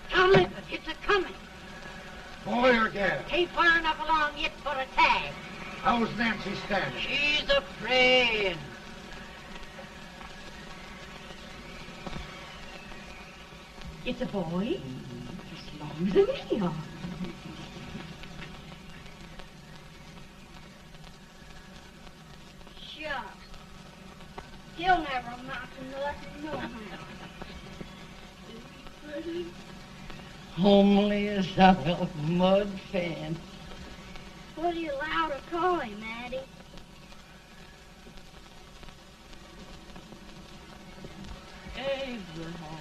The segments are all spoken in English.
Tom Lincoln, it's a-coming. Boy or gal? Ain't far enough along yet for a tag. How's Nancy standing? She's a-praying. It's a boy, as long as a me are. Shucks. He'll never amount to nothing, no how. Homely as a mud fan. What do you allow to call him, Addie? Abraham.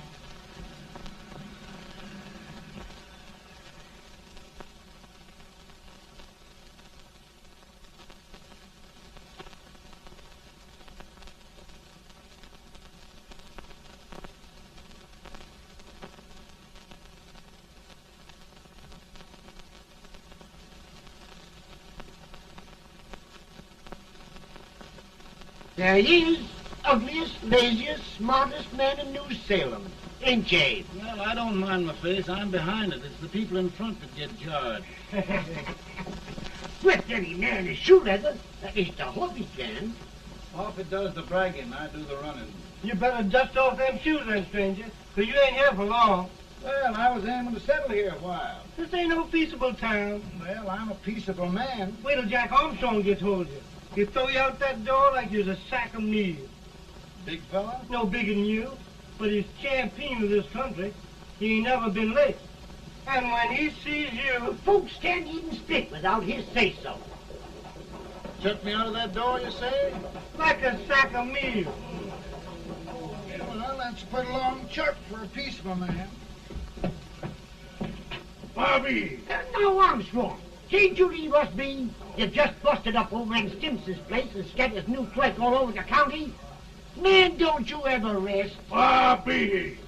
There he is, ugliest, laziest, smartest man in New Salem. Ain't ye? Well, I don't mind my face. I'm behind it. It's the people in front that get jarred. With any man is shoe leather, that is the hope he can. Off it does the bragging, I do the running. You better dust off them shoes then, stranger, 'cause you ain't here for long. Well, I was aiming to settle here a while. This ain't no peaceable town. Well, I'm a peaceable man. Wait till Jack Armstrong gets hold of you. He'll throw you out that door like you're a sack of meal. Big fella? No bigger than you, but he's champion of this country. He ain't never been late. And when he sees you... Folks can't even speak without his say-so. Took me out of that door, you say? like a sack of meal. Well, that's a pretty long chart for a peaceable man. Bobby! Now, Armstrong, can't you leave us be? You've just busted up old man Stimson's place and scattered new clerk all over the county. Man, don't you ever rest. Bobby!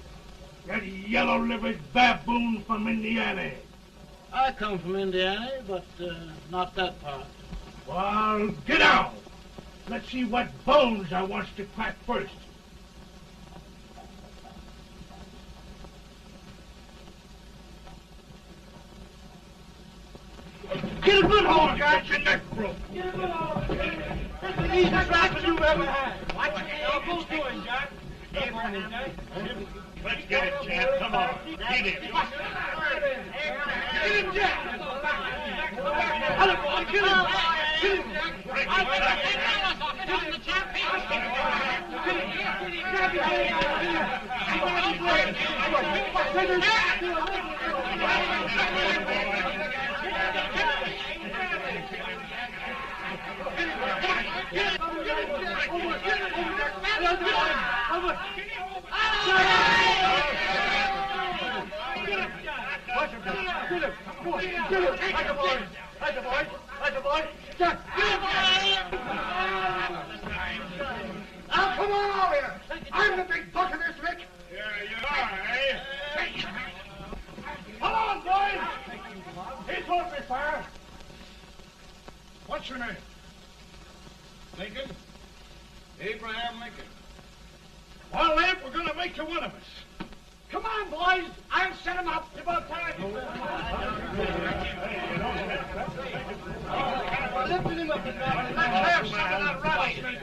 That yellow-livered baboon from Indiana. I come from Indiana, but not that part. Well, get out. Let's see what bones I wants to crack first. Get a good hold, Jack. Get your neck broke. Get a good hold. That's the easiest rifle you've ever had. Watch it. Now go to him, Jack. Get on him, Jack. Let's get it, Jack. Come on. Get him. Get him, Jack. Hello, boy. Kill him. Kill him, Jack. Now, come on over here. I'm the big buck of this lick. Yeah, you are, eh? Come on, boys. He's off me, fire. What's your name? Lincoln? Abraham Lincoln. Well, Abe, we're going to make you one of us. Come on, boys. I'll set him up. It's about time. Lifting him up, Jack. Let's have some of that rattlesnake.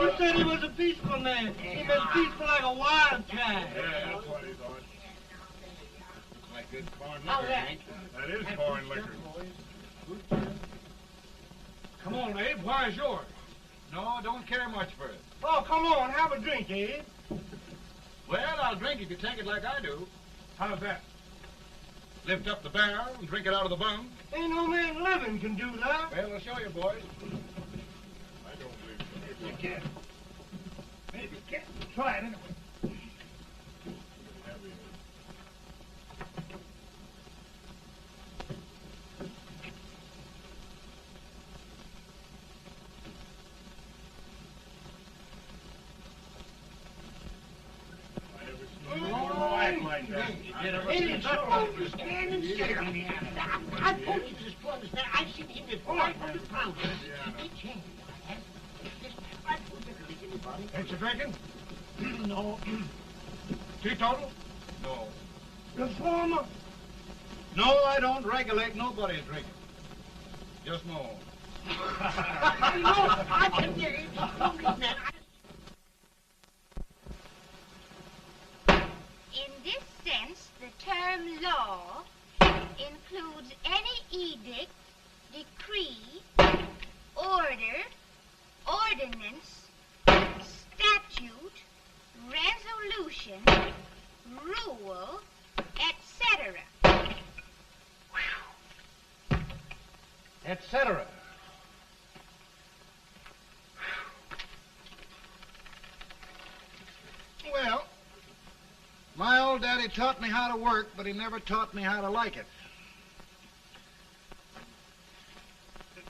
You said he was a peaceful man. He was peaceful like a wild cat. Yeah, that's what he thought. Looks like good corn How's liquor, that? Hank. That is corn liquor. Come on, Abe. Where's yours? No, don't care much for it. Oh, come on. Have a drink, Abe. Well, I'll drink if you take it like I do. How's that? Lift up the barrel and drink it out of the bung. Ain't no man living can do that. Well, I'll show you, boys. I don't believe so. You can. Maybe you can. Try it anyway. Don't understand and stare me at it. I told you this to understand. I've seen him with 500 pounds. Each hand, I have. I told you to lick anybody. Ain't you drinking? No. Teetotal? No. Reformer. No, I don't regulate nobody's drinking. Just my own. I can get it. Man. In this sense, the term law includes any edict, decree, order, ordinance, statute, resolution, rule, etc. Etc. Well, my old daddy taught me how to work, but he never taught me how to like it.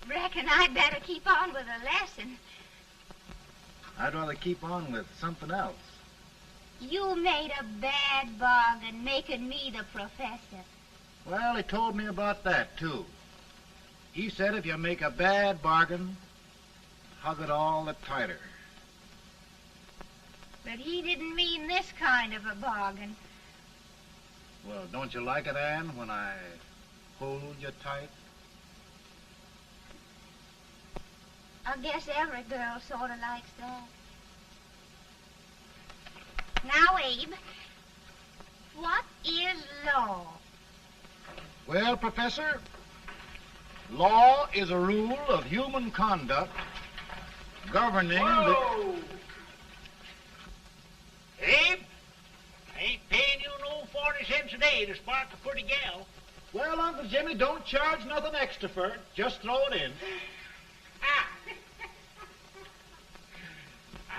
Reckon I'd better keep on with the lesson. I'd rather keep on with something else. You made a bad bargain making me the professor. Well, he told me about that, too. He said if you make a bad bargain, hug it all the tighter. But he didn't mean this kind of a bargain. Well, don't you like it, Ann, when I hold you tight? I guess every girl sort of likes that. Now, Abe, what is law? Well, Professor, law is a rule of human conduct governing Whoa! Abe, I ain't paying you no 40 cents a day to spark a pretty gal. Well, Uncle Jimmy, don't charge nothing extra for it. Just throw it in.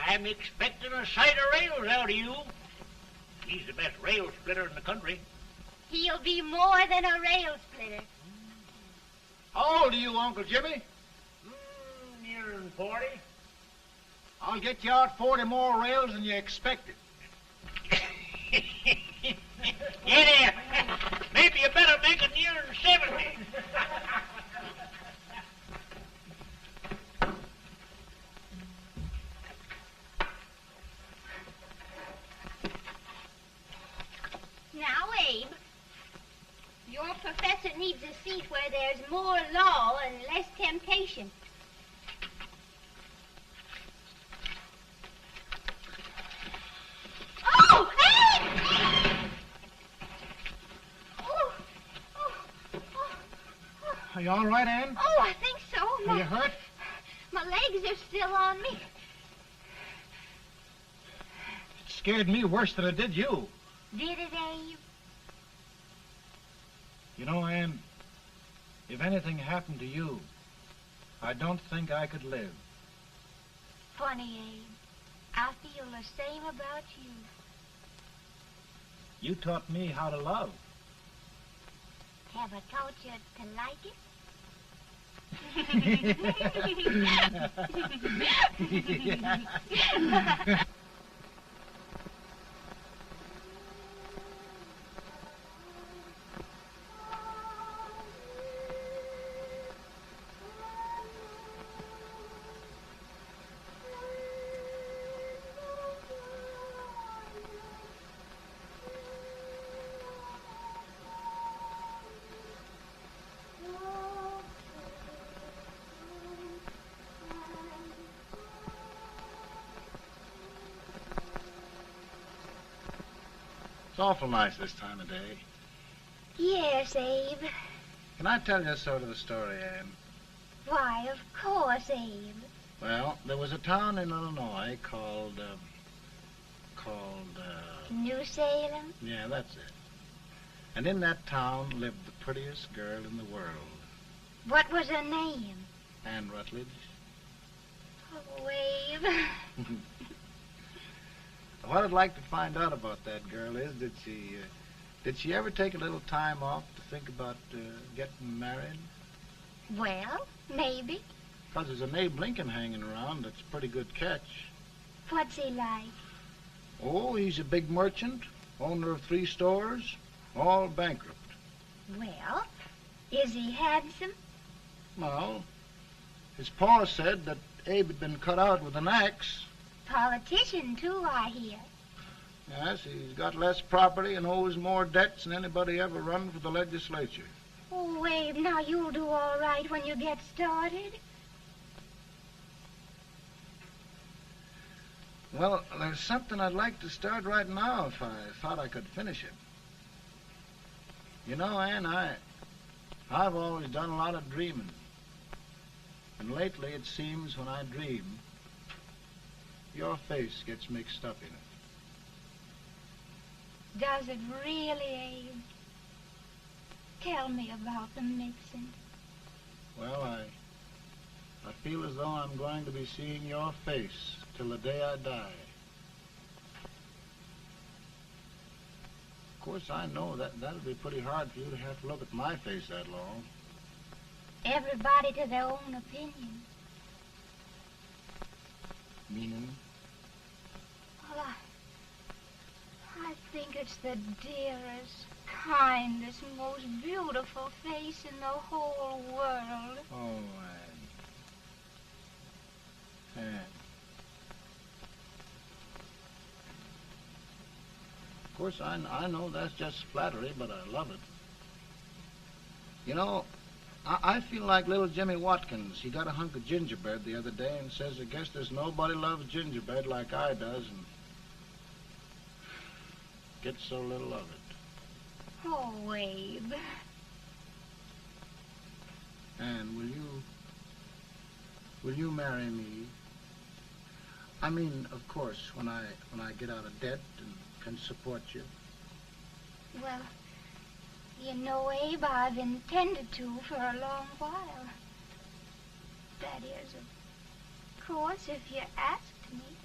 I'm expecting a sight of rails out of you. He's the best rail splitter in the country. He'll be more than a rail splitter. How old are you, Uncle Jimmy? Nearing 40. I'll get you out 40 more rails than you expected. Yeah, maybe you better make it nearing 70. Now, Abe, your professor needs a seat where there's more law and less temptation. Oh, Abe! Are you all right, Ann? Oh, I think so. Are you hurt? My legs are still on me. It scared me worse than it did you. Did it, Abe? You know, Ann, if anything happened to you, I don't think I could live. Funny, Abe. I feel the same about you. You taught me how to love. Have I taught you to like it? It's awful nice this time of day. Yes, Abe. Can I tell you sort of a story, Ann? Why, of course, Abe. Well, there was a town in Illinois called, New Salem? yeah, that's it. And in that town lived the prettiest girl in the world, What was her name? Ann Rutledge. Oh, Abe. What I'd like to find out about that girl is, did she ever take a little time off to think about getting married? Well, maybe. Because there's an Abe Lincoln hanging around that's a pretty good catch. What's he like? Oh, he's a big merchant, owner of 3 stores. All bankrupt. Well, is he handsome? Well, his pa said that Abe had been cut out with an axe. Politician, too, I hear. Yes, he's got less property and owes more debts than anybody ever run for the legislature. Oh, Abe, now you'll do all right when you get started. Well, there's something I'd like to start right now if I thought I could finish it. You know, Ann, I've always done a lot of dreaming. And lately it seems when I dream, your face gets mixed up in it. Does it really, Abe? Tell me about the mixing. Well, I feel as though I'm going to be seeing your face till the day I die. Of course, I know that'll be pretty hard for you to have to look at my face that long. Everybody to their own opinion. Meaning? Well, I think it's the dearest, kindest, most beautiful face in the whole world. Oh, Ann. Ann. Of course, I know that's just flattery, but I love it. You know, I feel like little Jimmy Watkins. He got a hunk of gingerbread the other day and says, I guess there's nobody loves gingerbread like I does, and gets so little of it. Oh, Abe. Ann, will you marry me? I mean, of course, when I get out of debt and can support you. Well, you know, Abe, I've intended to for a long while. That is, of course, if you asked me.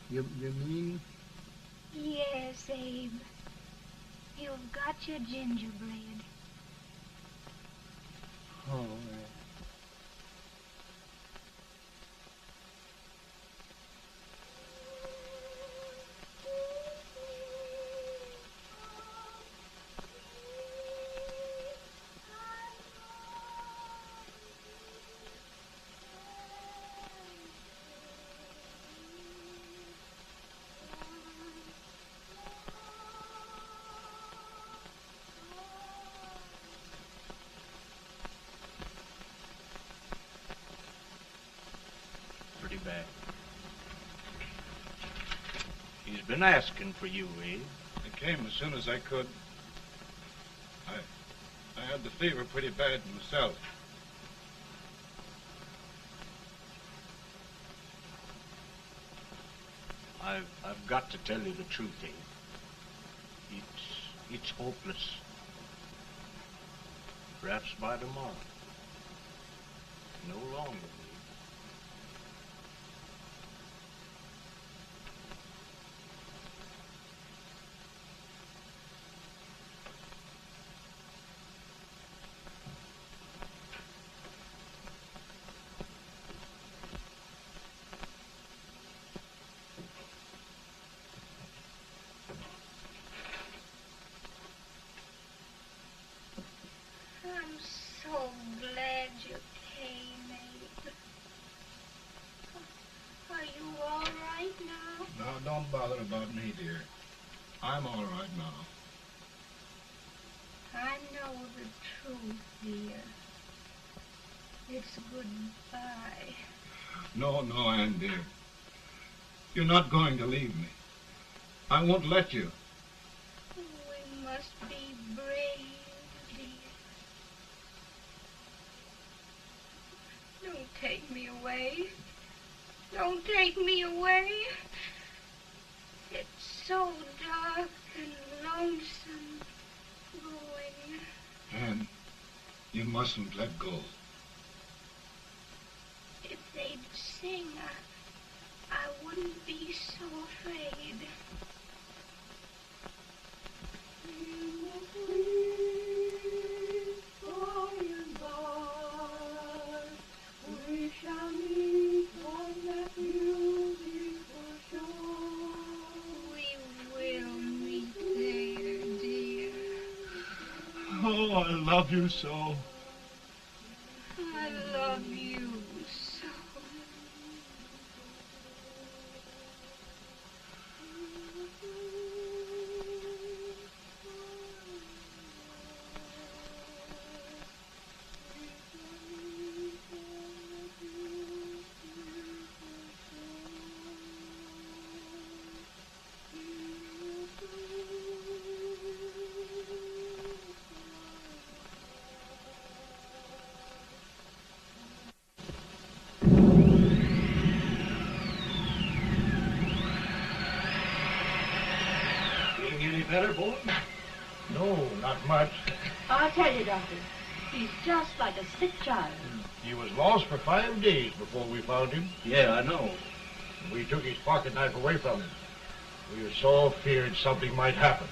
You mean? Yes, Abe. You've got your gingerbread. Oh, Bad. He's been asking for you, Abe. I came as soon as I could. I had the fever pretty bad myself. I've got to tell you the truth, Abe. It's hopeless. Perhaps by tomorrow. No longer. I'm so glad you came, Abe. Are you all right now? No, don't bother about me, dear. I'm all right now. I know the truth, dear. It's goodbye. No, Ann, dear. You're not going to leave me. I won't let you. We must be brave, dear. Don't take me away. Don't take me away. It's so dark and lonesome going. Ann, you mustn't let go. If they'd sing, I wouldn't be so afraid. We shall meet on that beautiful shore. We I love you so. I love you so. Any better, boy? No, not much. I'll tell you, Doctor, he's just like a sick child. He was lost for 5 days before we found him. Yeah, I know. We took his pocket knife away from him. We were so feared something might happen.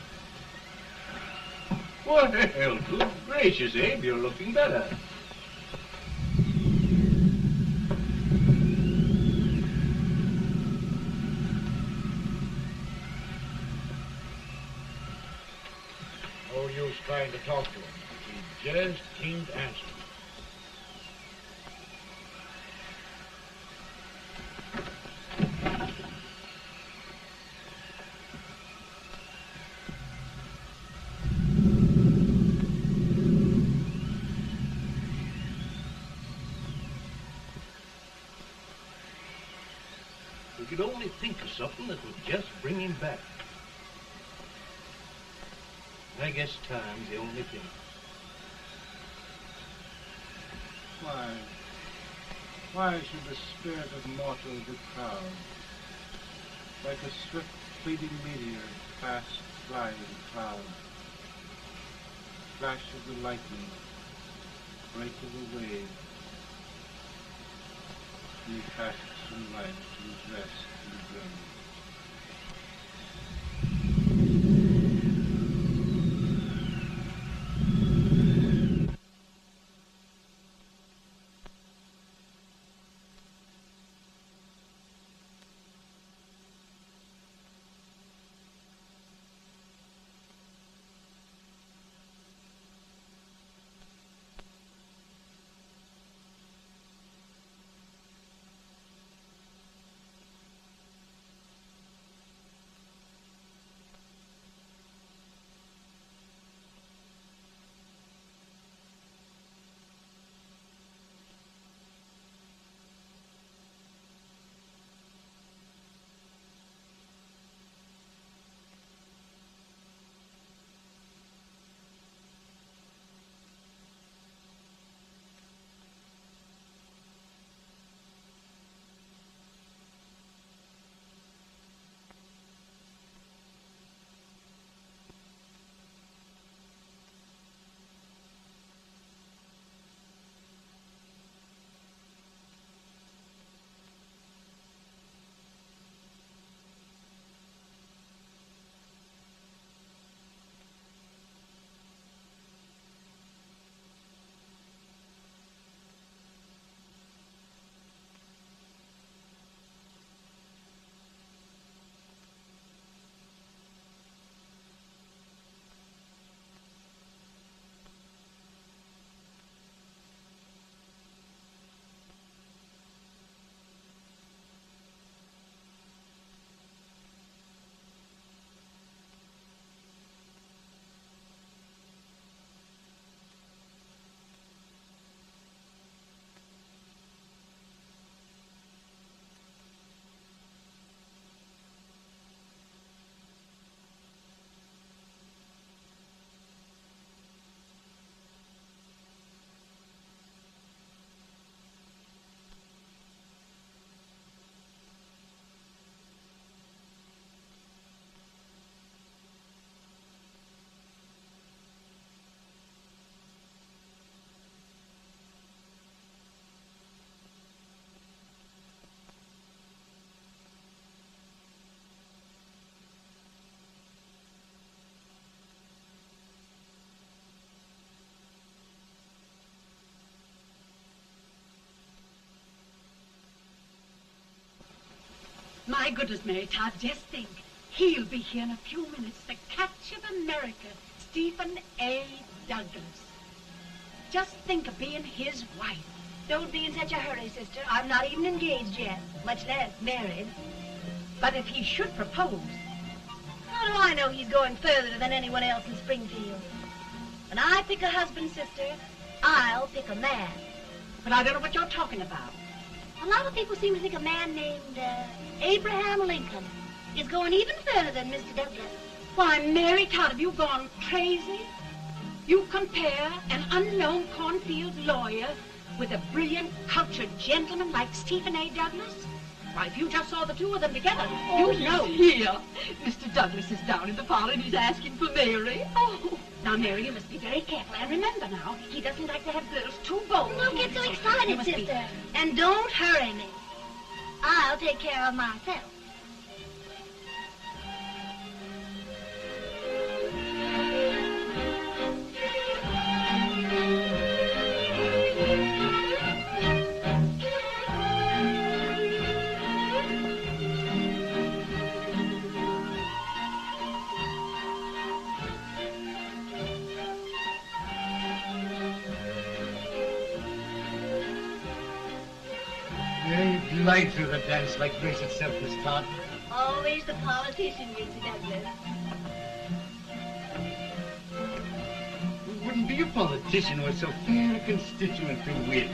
Well, good gracious, Abe, you're looking better. No use trying to talk to him. He just can't answer. We could only think of something that would just bring him back. I guess time's the only thing. Why should the spirit of mortal be proud? Like a swift fleeting meteor, fast flying cloud. Flash of the lightning, break of the wave. And he passes from life to his rest in the grave. My goodness, Mary Todd, just think. He'll be here in a few minutes. The catch of America, Stephen A. Douglas. Just think of being his wife. Don't be in such a hurry, sister. I'm not even engaged yet, much less married. But if he should propose... How do I know he's going further than anyone else in Springfield? When I pick a husband, sister, I'll pick a man. But I don't know what you're talking about. A lot of people seem to think a man named Abraham Lincoln is going even further than Mr. Douglas. Why, Mary Todd, have you gone crazy? You compare an unknown cornfield lawyer with a brilliant, cultured gentleman like Stephen A. Douglas? Why, if you just saw the two of them together, you'd know. Here. Mr. Douglas is down in the parlor and he's asking for Mary. Oh, now, Mary, you must be very careful. And remember now, he doesn't like to have girls too bold. Don't get so excited, sister. And don't hurry me. I'll take care of myself. You glide through the dance like grace itself, Miss Todd. Always the politician, Mr. Douglas. You wouldn't be a politician with so fair a constituent to win.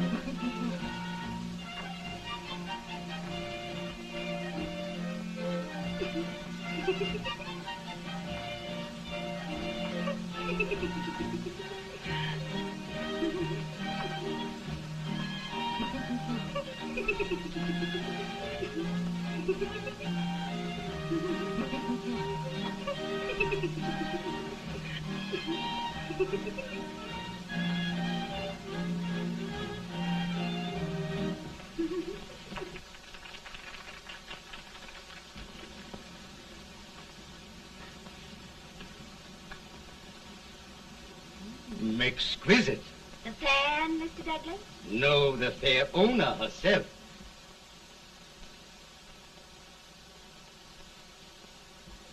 Exquisite. The fan, Mr. Douglas? No, the fair owner herself.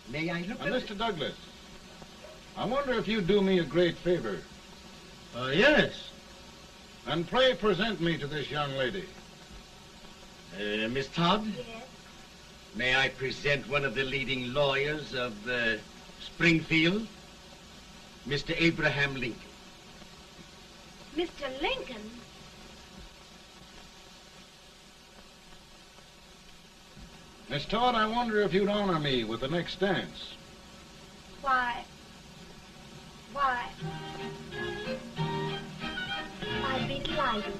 May I look at Mr. Douglas, I wonder if you'd do me a great favor. Yes. And pray present me to this young lady. Miss Todd? Yes. May I present one of the leading lawyers of Springfield, Mr. Abraham Lincoln. Mr. Lincoln? Miss Todd, I wonder if you'd honor me with the next dance. Why, I'd be delighted.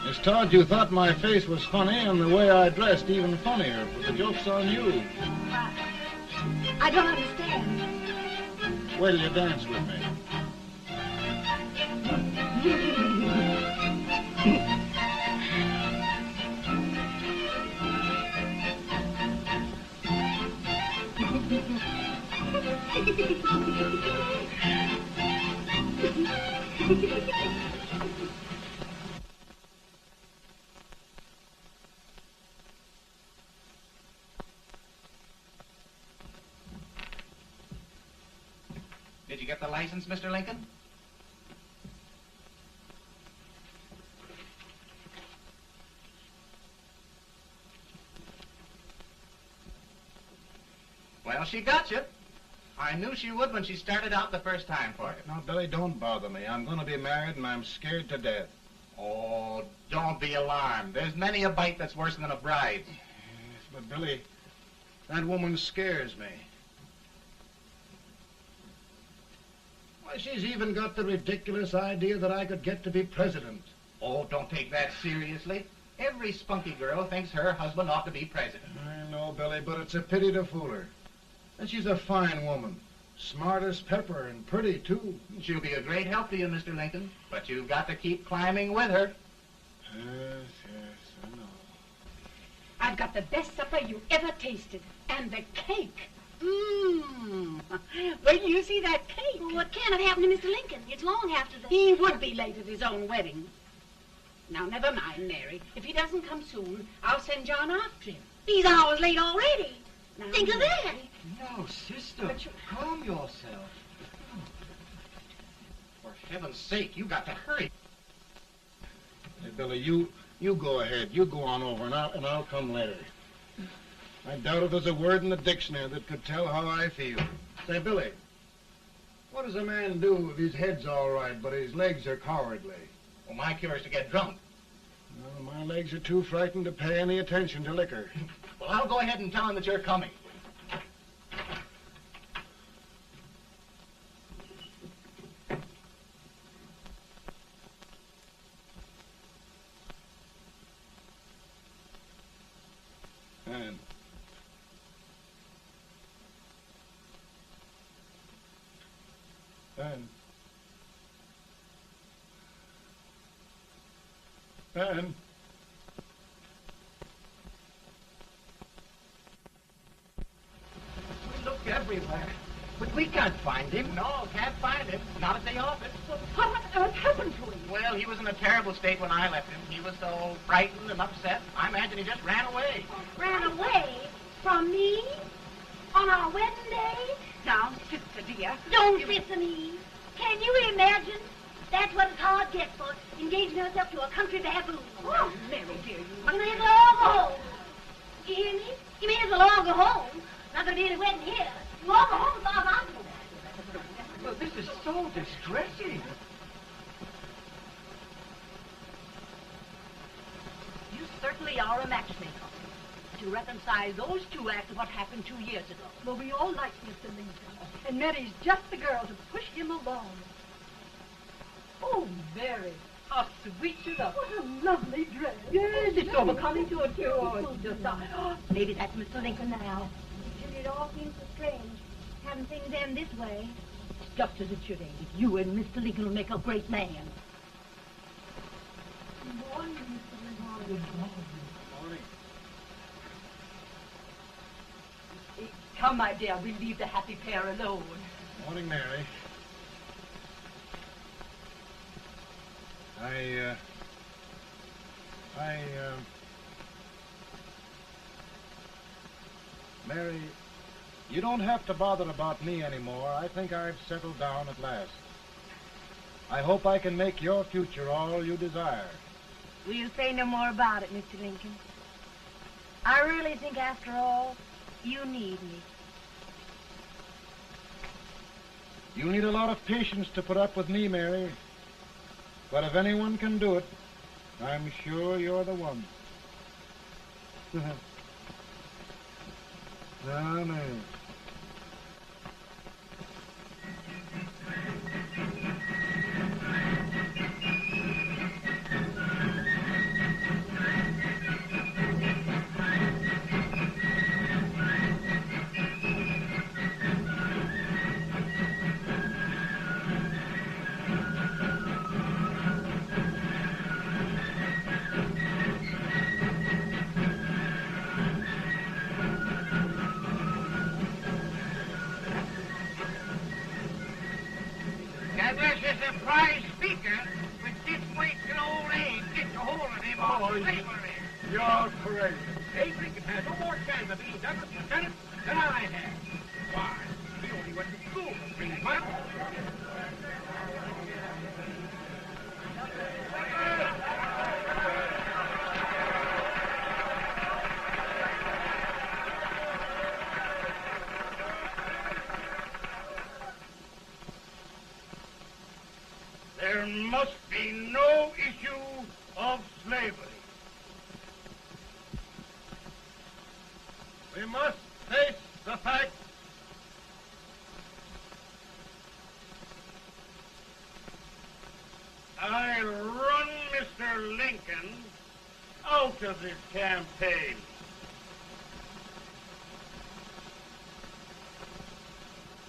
Miss Todd, you thought my face was funny and the way I dressed even funnier, but the joke's on you. I don't understand. Wait till you dance with me. Did you get the license, Mr. Lincoln? Well, she got you. I knew she would when she started out the first time for you. Now, Billy, don't bother me. I'm going to be married, and I'm scared to death. Oh, don't be alarmed. There's many a bite that's worse than a bride. Yes, but, Billy, that woman scares me. Why, she's even got the ridiculous idea that I could get to be president. Oh, don't take that seriously. Every spunky girl thinks her husband ought to be president. I know, Billy, but it's a pity to fool her. And she's a fine woman. Smart as pepper and pretty, too. She'll be a great help to you, Mr. Lincoln. But you've got to keep climbing with her. Yes, I know. I've got the best supper you ever tasted. And the cake. Mmm. Wait till you see that cake. Well, what can have happened to Mr. Lincoln? It's long after the... He would be late at his own wedding. Now, never mind, Mary. If he doesn't come soon, I'll send John after him. He's hours late already. Think of that. No, sister. Calm yourself. For heaven's sake, you got to hurry. Hey, Billy, you go ahead. You go on over, and I'll come later. I doubt if there's a word in the dictionary that could tell how I feel. Say, Billy, what does a man do if his head's all right, but his legs are cowardly? Well, my cure is to get drunk. Well, my legs are too frightened to pay any attention to liquor. Well, I'll go ahead and tell him that you're coming. And We looked everywhere, but we can't find him. No, can't find him. Not at the office. Well, what on earth happened to him? Well, he was in a terrible state when I left him. He was so frightened and upset. I imagine he just ran away. Ran away from me on our wedding day? Now, sister dear. Don't listen to me. Can you imagine? That's what a hard gets for engaging herself to a country baboon. Oh, Mary dear, You may as well all go home. You hear me? You may as well all go home. Not gonna be any wedding here. You all go home as far as I'm concerned. Well, this is so distressing. You certainly are a matchmaker. To reconcile those two after what happened 2 years ago. Well, we all like Mr. Lincoln. And Mary's just the girl to push him along. Oh, Mary, how sweet you look. What a lovely dress. Yes, it's overcoming to her, too. Oh, it's just... Maybe that's Mr. Lincoln now. It all seems so strange, having things end this way. It's just as it should end. You and Mr. Lincoln will make a great man. Good morning, Mr. Lincoln. Good morning. Come, my dear, we'll leave the happy pair alone. Morning, Mary. Mary, you don't have to bother about me anymore. I think I've settled down at last. I hope I can make your future all you desire. We'll say no more about it, Mr. Lincoln. I really think, after all, you need me. You need a lot of patience to put up with me, Mary. But if anyone can do it, I'm sure you're the one. No, no. Douglas is a prize speaker, but this waits an old age gets a hold of him on slavery. You're crazy. Abe Lincoln has no more chance of being Douglas Lieutenant than I have. Why? He only went to school for 3 months. There must be no issue of slavery. We must face the fact I run Mr. Lincoln out of this campaign.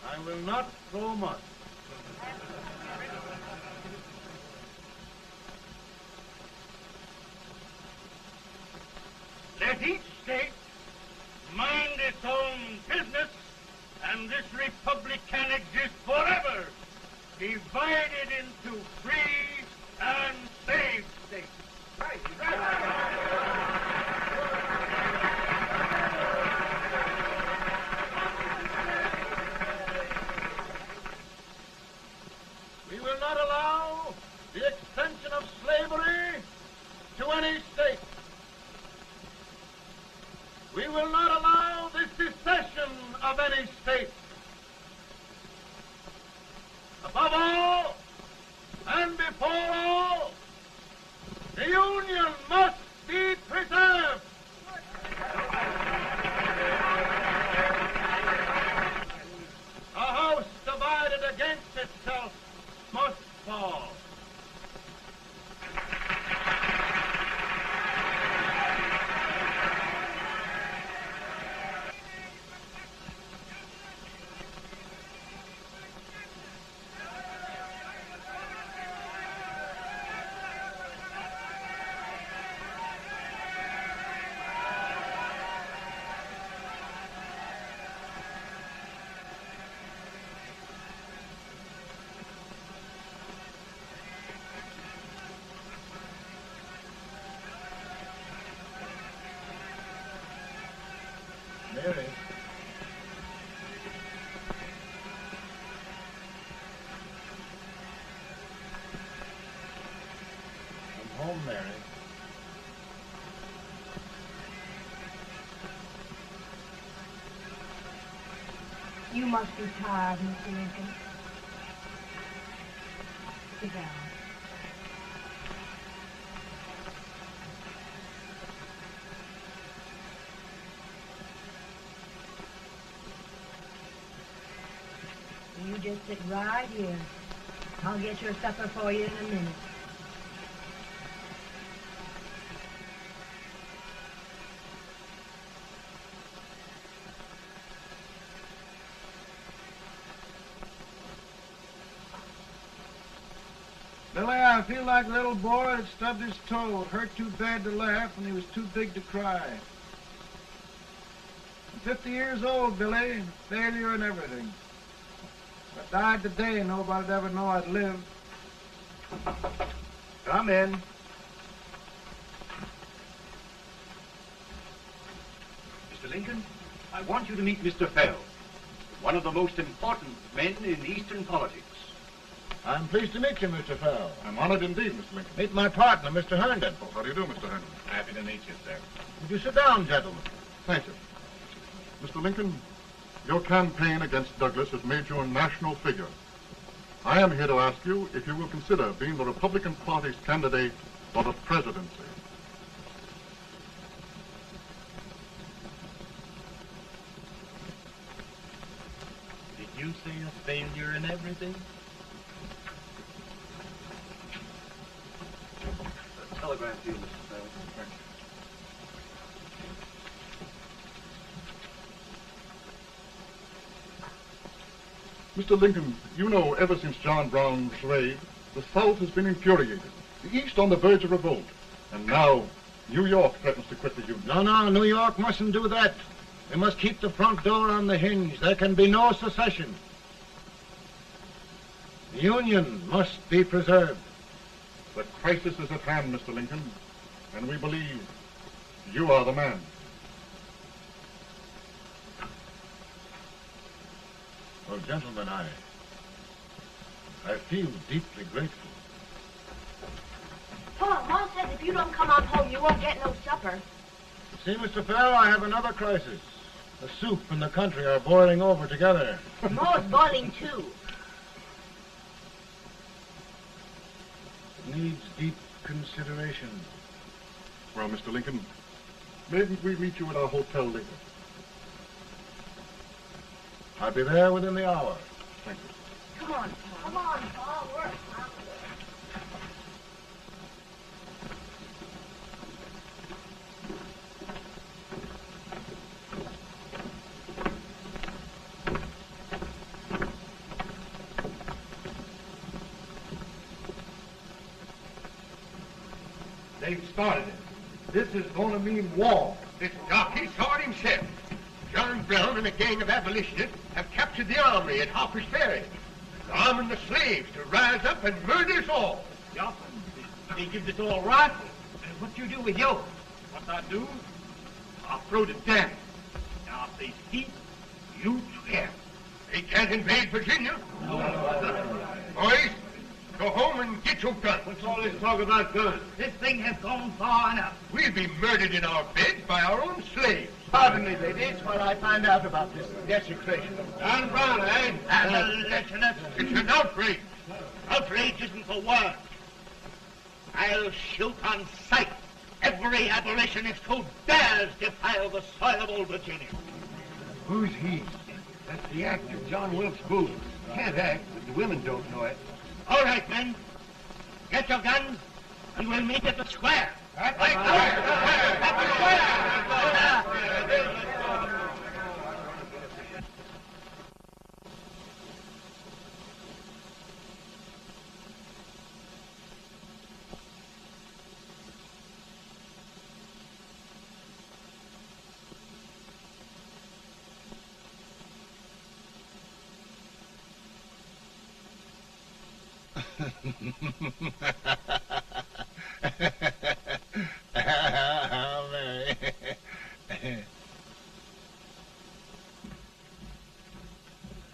I will not throw much. Let each state mind its own business, and this republic can exist forever, divided into free and slave states. Right. Above all, and before all, the Union must be preserved. A house divided against itself must fall. Mary. I'm home, Mary. You must be tired, Mr. Lincoln. Sit down. You just sit right here. I'll get your supper for you in a minute. Billy, I feel like a little boy that stubbed his toe. It hurt too bad to laugh and he was too big to cry. I'm 50 years old, Billy, failure and everything. If I died today, nobody'd ever know I'd lived. Come in. Mr. Lincoln, I want you to meet Mr. Fell, one of the most important men in Eastern politics. I'm pleased to meet you, Mr. Fell. I'm honored indeed, Mr. Lincoln. Meet my partner, Mr. Herndon. Oh, how do you do, Mr. Herndon? Happy to meet you, sir. Would you sit down, gentlemen? Thank you. Mr. Lincoln, your campaign against Douglas has made you a national figure. I am here to ask you if you will consider being the Republican Party's candidate for the presidency. Did you say a failure in everything? Telegram to you, Mr. Fell. Mr. Lincoln, you know ever since John Brown's raid, the South has been infuriated, the East on the verge of revolt, and now New York threatens to quit the Union. No, New York mustn't do that. We must keep the front door on the hinge. There can be no secession. The Union must be preserved. The crisis is at hand, Mr. Lincoln, and we believe you are the man. Well, gentlemen, I feel deeply grateful. Paul, Ma says if you don't come on home, you won't get no supper. See, Mr. Fell, I have another crisis. The soup and the country are boiling over together. Ma's boiling too. It needs deep consideration. Well, Mr. Lincoln, maybe we meet you at our hotel later. I'll be there within the hour. Thank you. Come on, Paul. Come on, Paul. We're hungry. They've started it. This is going to mean war. This jockey saw it himself. John Brown and a gang of abolitionists have captured the armory at Harper's Ferry. They're arming the slaves to rise up and murder us all. Yup. They give us all rifles. And what you do with yours? What I do? I'll throw the down. Now, if they speak, you swear. They can't invade Virginia. Boys, go home and get your guns. What's all this talk about guns? This thing has gone far enough. We'll be murdered in our beds by our own slaves. Pardon me, ladies, while I find out about this desecration. John Brown, eh? Lieutenant, it's an outrage. Outrage isn't the word. I'll shoot on sight every abolitionist who dares defile the soil of old Virginia. Who's he? That's the actor, John Wilkes Booth. Can't act, but the women don't know it. All right, men. Get your guns, and we'll meet at the square. At the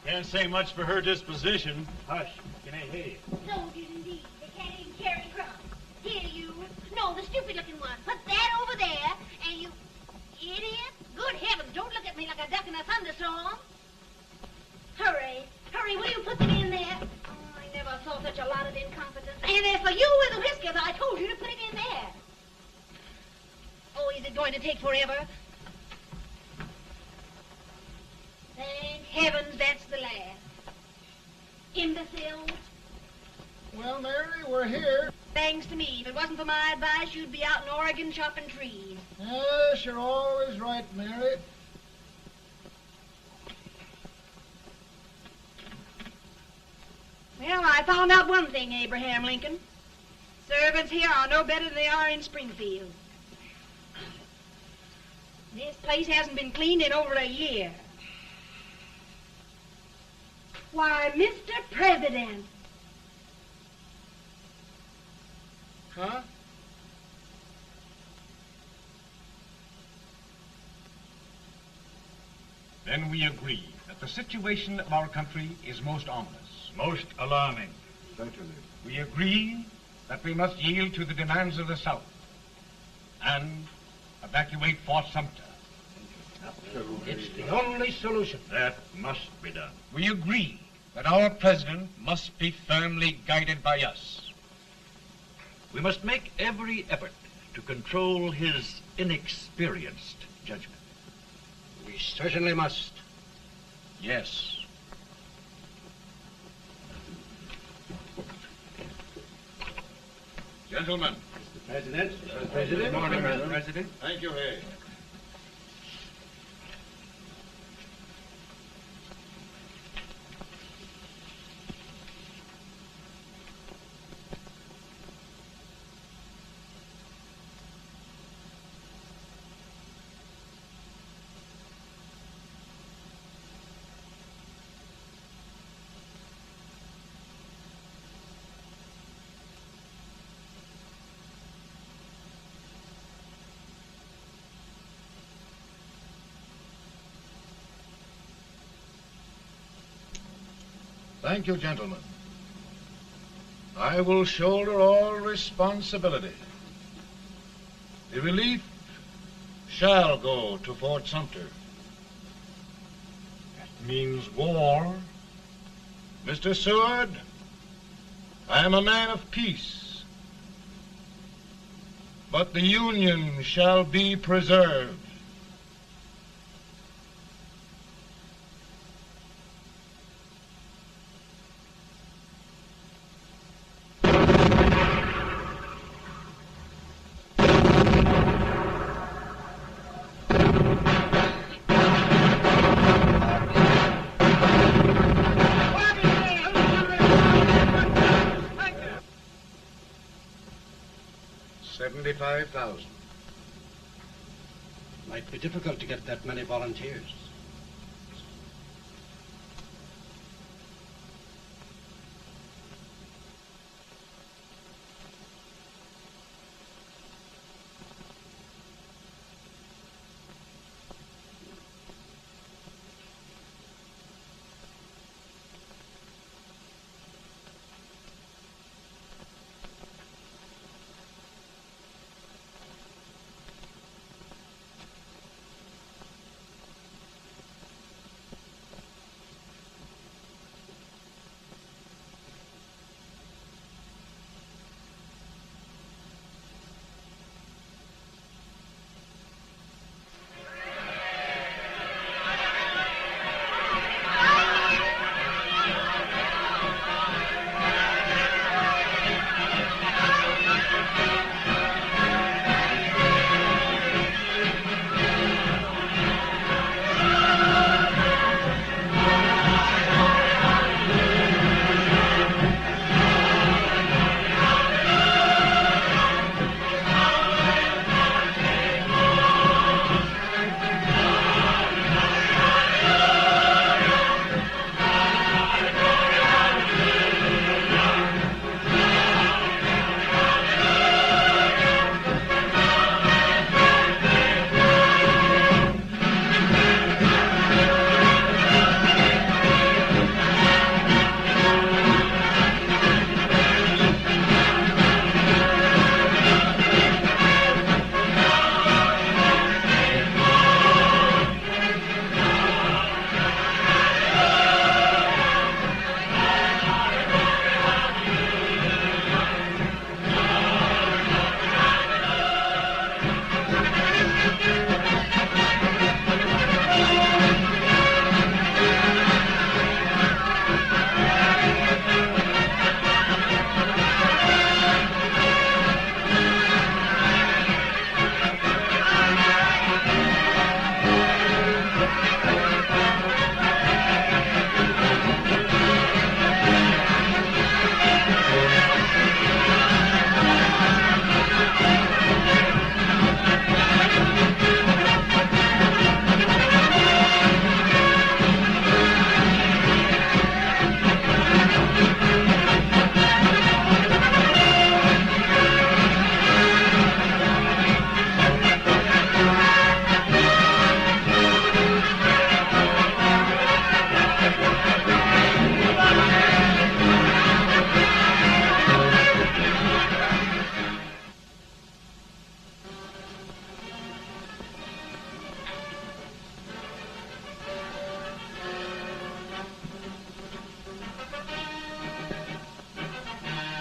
Can't say much for her disposition. Hush, can I hear you? Soldiers indeed. They can't even carry crumbs. Here, you. No, the stupid-looking one. Put that over there, and you... Idiot. Good heavens, don't look at me like a duck in a thunderstorm. Hurry. Hurry, will you put them in there? Oh, I never saw such a lot of incompetence. And as for you with the whiskers, I told you to put it in there. Oh, is it going to take forever? Thank heavens that's the last. Imbeciles. Well, Mary, we're here. Thanks to me. If it wasn't for my advice, you'd be out in Oregon chopping trees. Yes, you're always right, Mary. Well, I found out one thing, Abraham Lincoln. Servants here are no better than they are in Springfield. This place hasn't been cleaned in over a year. Why, Mr. President. Huh? Then we agree that the situation of our country is most ominous. Most alarming. Certainly. We agree that we must yield to the demands of the South and evacuate Fort Sumter. It's the only solution. That must be done. We agree that our president must be firmly guided by us. We must make every effort to control his inexperienced judgment. We certainly must. Yes. Gentlemen. Mr. President. Mr. President. Good morning, Mr. President. Thank you, Hay. Thank you, gentlemen. I will shoulder all responsibility. The relief shall go to Fort Sumter. That means war. Mr. Seward, I am a man of peace, but the Union shall be preserved. $75,000. Might be difficult to get that many volunteers.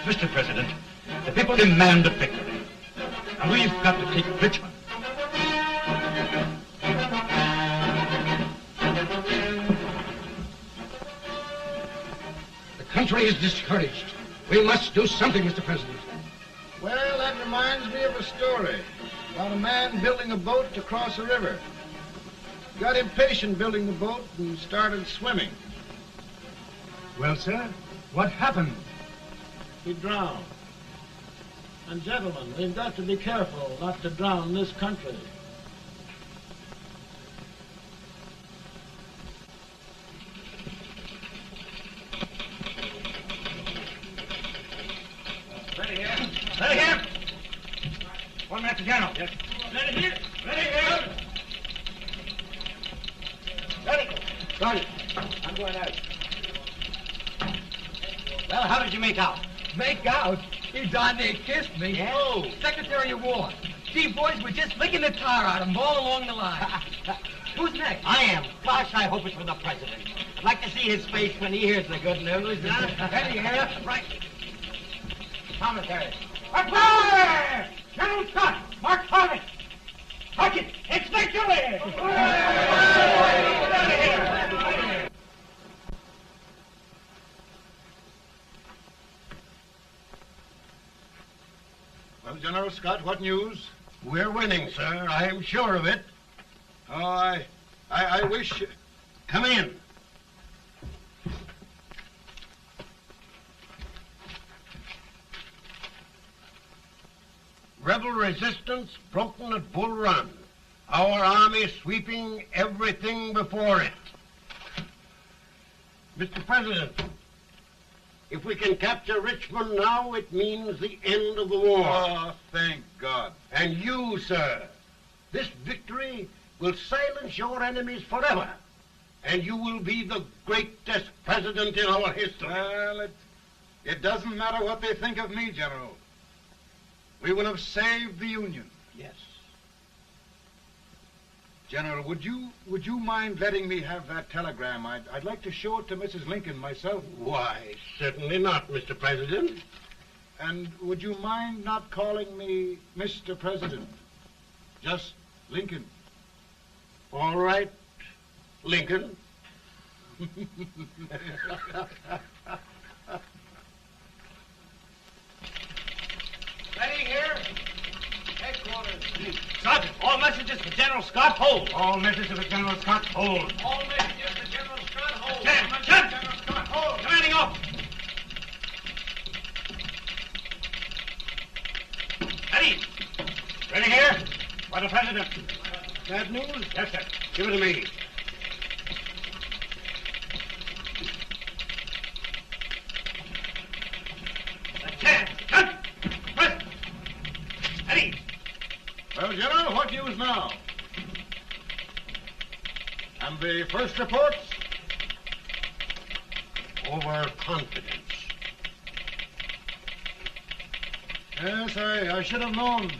Mr. President, the people demand a victory. And we've got to take Richmond. The country is discouraged. We must do something, Mr. President. Well, that reminds me of a story about a man building a boat to cross a river. Got impatient building the boat and started swimming. Well, sir, what happened? He drowned. And gentlemen, we've got to be careful not to drown this country. Ready here. Ready here. 1 minute to General. Yes. Ready here. Ready here. Ready. Ready. I'm going out. Well, how did you make out? Make out? He darn near kissed me. Yeah? Oh, Secretary of War. Gee, boys, we're just licking the tar out of him all along the line. Who's next? I am. Gosh, I hope it's for the president. I'd like to see his face when he hears the good news. Ready here. Right. Commissary. Fire! General Scott! Mark Harvey! Touch it! It's victory! Well, General Scott, what news? We're winning, sir. I am sure of it. Oh, I wish... Come in. Rebel resistance broken at Bull Run. Our army sweeping everything before it. Mr. President, if we can capture Richmond now, it means the end of the war. Oh, thank God. And you, sir, this victory will silence your enemies forever. And you will be the greatest president in our history. Well, it doesn't matter what they think of me, General. We will have saved the Union. Yes. General, would you mind letting me have that telegram? I'd like to show it to Mrs. Lincoln myself. Why, certainly not, Mr. President. And would you mind not calling me Mr. President? Just Lincoln. All right, Lincoln. Ready here. Headquarters. Sergeant, all messages for General Scott, hold. All messages for General Scott, hold. All messages for General Scott, hold. General Scott, hold. Commanding officer. Ready. Ready here. For the President. Bad news? Yes, sir. Give it to me. Well, General, what news now? And the first reports? Overconfidence. Yes, I should have known.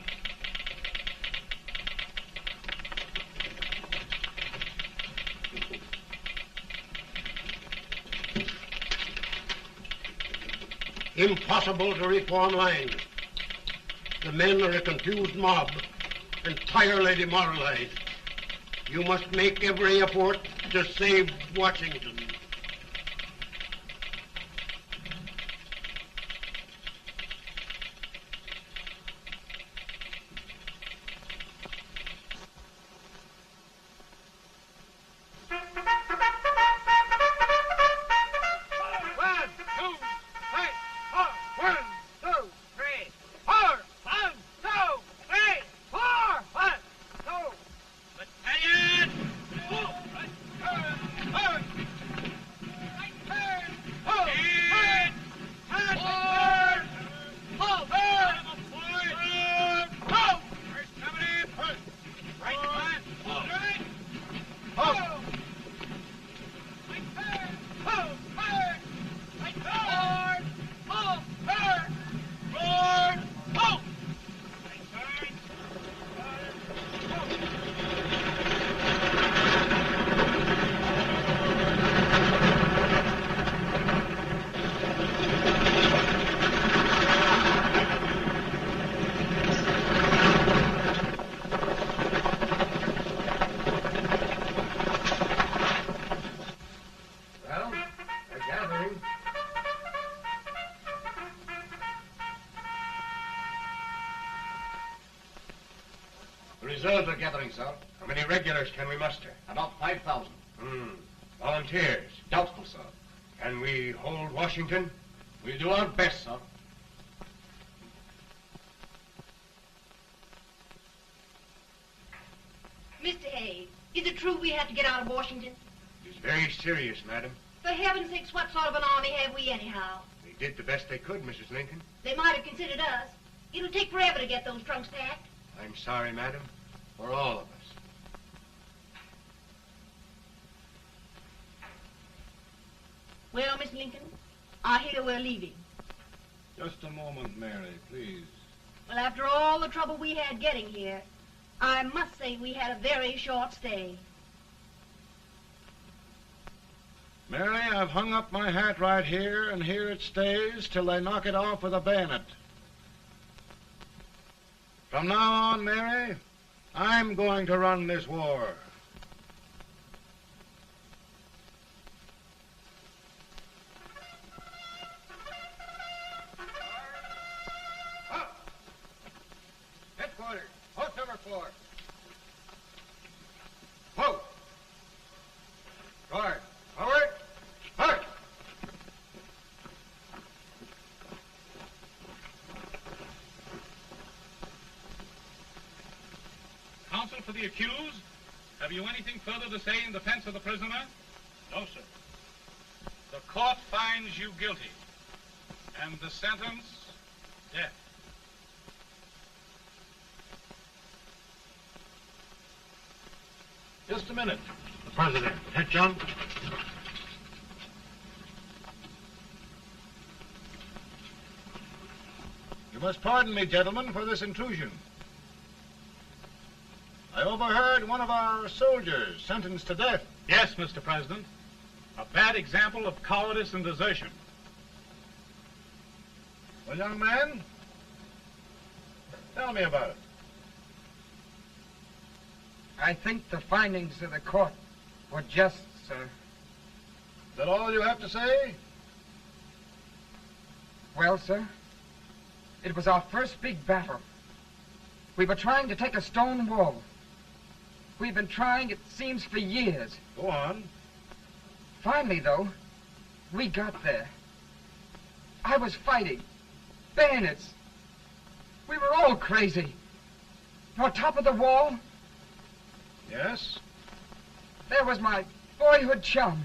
Impossible to reform lines. The men are a confused mob, entirely demoralized. You must make every effort to save Washington. Reserves are gathering, sir. How many regulars can we muster? About 5,000. Volunteers? Doubtful, sir. Can we hold Washington? We'll do our best, sir. Mr. Hayes, is it true we have to get out of Washington? It's very serious, madam. For heaven's sakes, what sort of an army have we anyhow? They did the best they could, Mrs. Lincoln. They might have considered us. It'll take forever to get those trunks packed. I'm sorry, madam, for all of us. Well, Miss Lincoln, I hear we're leaving. Just a moment, Mary, please. Well, after all the trouble we had getting here, I must say we had a very short stay. Mary, I've hung up my hat right here, and here it stays till they knock it off with a bayonet. From now on, Mary, I'm going to run this war. Headquarters, post number 4. Whoa! Guard, forward, march! Counsel for the accused, have you anything further to say in defense of the prisoner? No, sir. The court finds you guilty, and the sentence, death. Just a minute. The President. Head, John. You must pardon me, gentlemen, for this intrusion. I overheard one of our soldiers sentenced to death. Yes, Mr. President. A bad example of cowardice and desertion. Well, young man, tell me about it. I think the findings of the court were just, sir. Is that all you have to say? Well, sir, it was our first big battle. We were trying to take a stone wall. We've been trying, it seems, for years. Go on. Finally, though, we got there. I was fighting. Bayonets. We were all crazy. On top of the wall, Yes? there was my boyhood chum,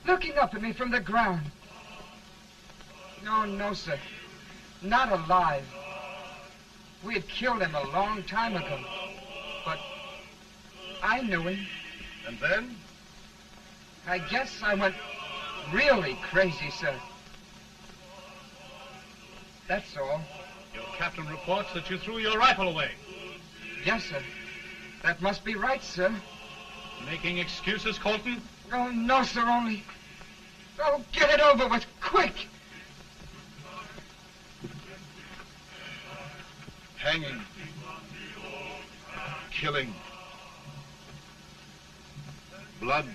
looking up at me from the ground. No, sir. Not alive. We had killed him a long time ago. But I knew him. And then? I guess I went really crazy, sir. That's all. Your captain reports that you threw your rifle away. Yes, sir. That must be right, sir. Making excuses, Colton? Oh, no, sir, only... Oh, get it over with, quick! Hanging. Killing. Blood.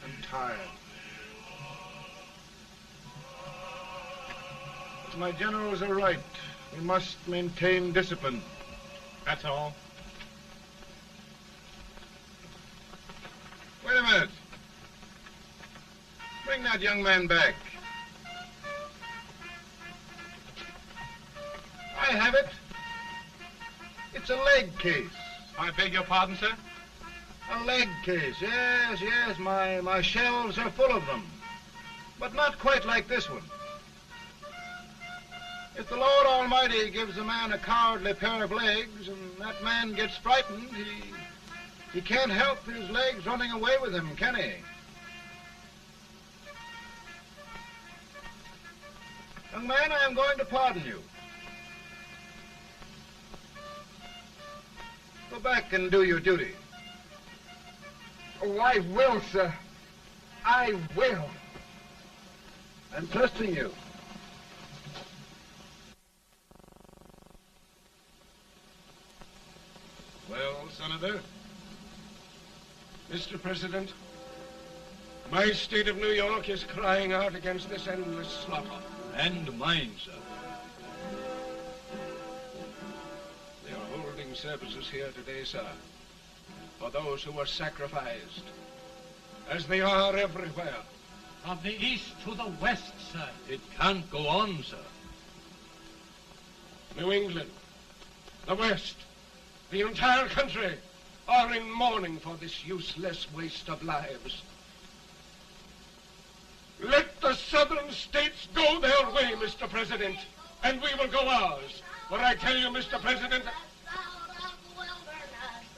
I'm tired. My generals are right. We must maintain discipline. That's all. Wait a minute. Bring that young man back. I have it. It's a leg case. I beg your pardon, sir? A leg case, yes. My shelves are full of them. But not quite like this one. If the Lord Almighty gives a man a cowardly pair of legs and that man gets frightened, he can't help his legs running away with him, can he? Young man, I am going to pardon you. Go back and do your duty. Oh, I will, sir. I will. I'm trusting you. Well, Senator, Mr. President, My state of New York is crying out against this endless slaughter. And mine, sir. They are holding services here today, sir, for those who were sacrificed, as they are everywhere. From the east to the west, sir. It can't go on, sir. New England, the West, the entire country are in mourning for this useless waste of lives. Let the southern states go their way, Mr. President, and we will go ours. For I tell you, Mr. President,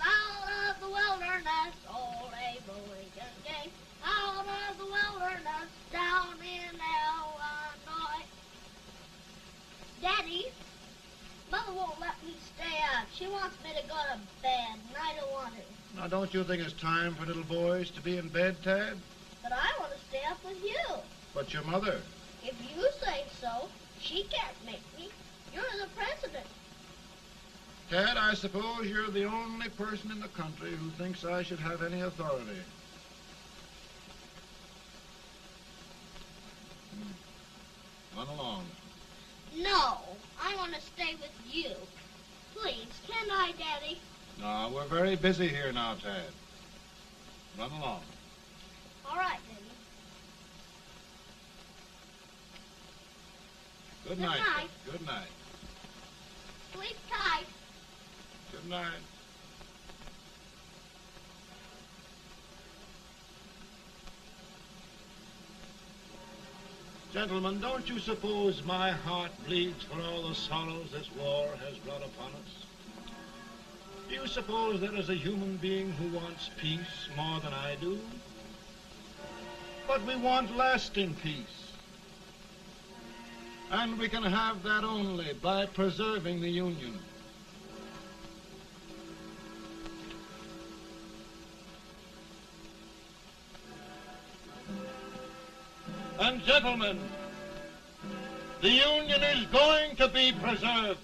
Out of the wilderness, old Abraham came. Out of the wilderness, down in Illinois. Daddy, Mother won't let me stay up. She wants me to go to bed, and I don't want to. Now, don't you think it's time for little boys to be in bed, Tad? But I want to stay up with you. But your mother. If you say so, she can't make me. You're the president. Tad, I suppose you're the only person in the country who thinks I should have any authority. Run along. No, I want to stay with you. Please, can I, Daddy? No, we're very busy here now, Tad. Run along. All right, Daddy. Good night. night. Good night. Sleep tight. Good night. Gentlemen, don't you suppose my heart bleeds for all the sorrows this war has brought upon us? Do you suppose there is a human being who wants peace more than I do? But we want lasting peace. And we can have that only by preserving the Union. And gentlemen, the Union is going to be preserved.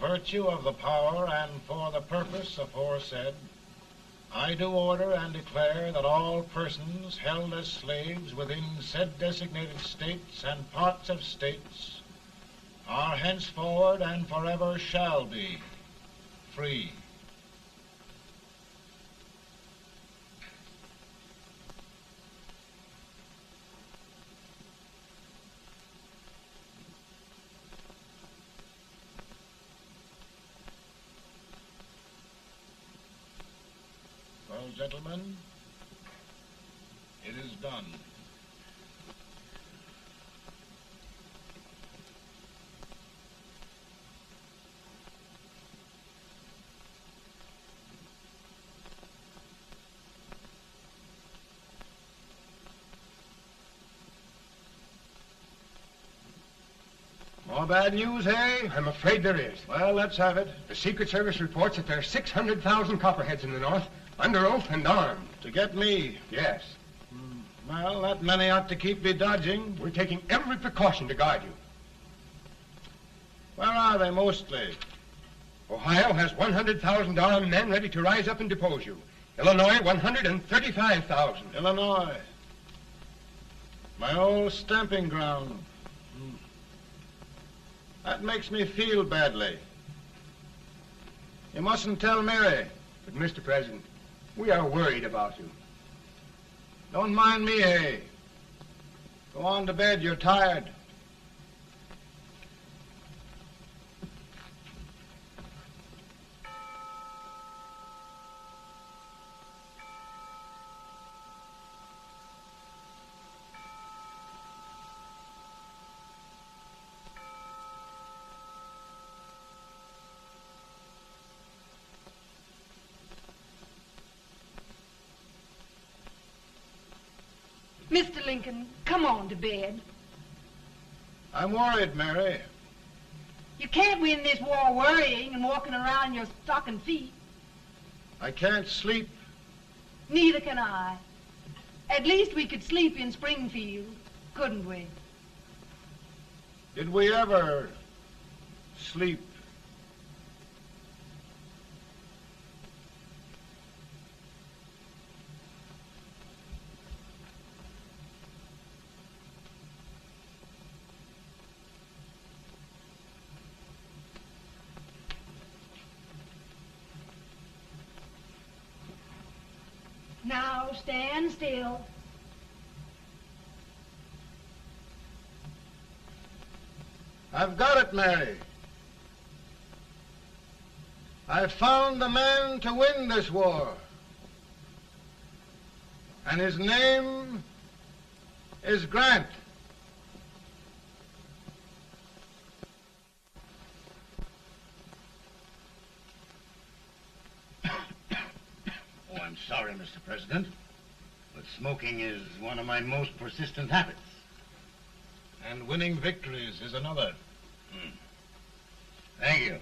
Virtue of the power and for the purpose aforesaid, I do order and declare that all persons held as slaves within said designated states and parts of states are henceforward and forever shall be free. Well, gentlemen, it is done. More bad news, eh? I'm afraid there is. Well, let's have it. The Secret Service reports that there are 600,000 Copperheads in the North, under oath and armed. To get me? Yes. Well, that many ought to keep me dodging. We're taking every precaution to guard you. Where are they mostly? Ohio has 100,000 armed men ready to rise up and depose you. Illinois, 135,000. Illinois. My old stamping ground. That makes me feel badly. You mustn't tell Mary. But, Mr. President, we are worried about you. Don't mind me, eh? Go on to bed. You're tired. Mr. Lincoln, come on to bed. I'm worried, Mary. You can't win this war worrying and walking around your stocking feet. I can't sleep. Neither can I. At least we could sleep in Springfield, couldn't we? Did we ever sleep? Now stand still. I've got it, Mary. I've found the man to win this war. And his name is Grant. Oh, I'm sorry, Mr. President, but smoking is one of my most persistent habits. And winning victories is another. Thank you.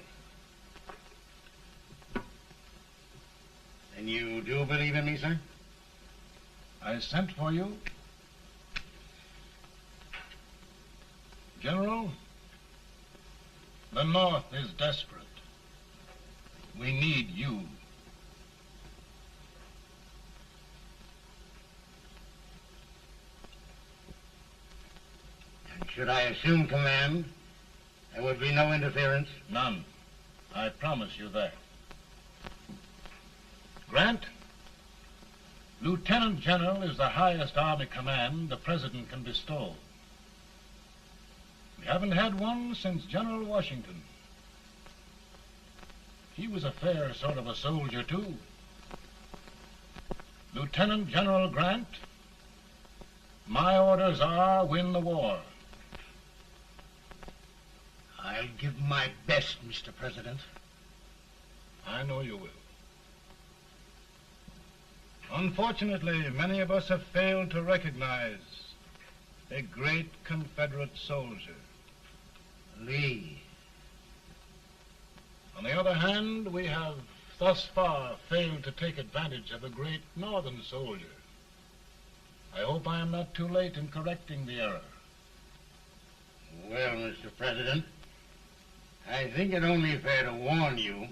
And you do believe in me, sir? I sent for you. General, the North is desperate. We need you. And should I assume command, there would be no interference? None. I promise you that. Grant, Lieutenant General is the highest army command the President can bestow. We haven't had one since General Washington. He was a fair sort of a soldier, too. Lieutenant General Grant, my orders are win the war. I'll give my best, Mr. President. I know you will. Unfortunately, many of us have failed to recognize a great Confederate soldier, Lee. On the other hand, we have thus far failed to take advantage of a great Northern soldier. I hope I am not too late in correcting the error. Well, Mr. President, I think it only fair to warn you.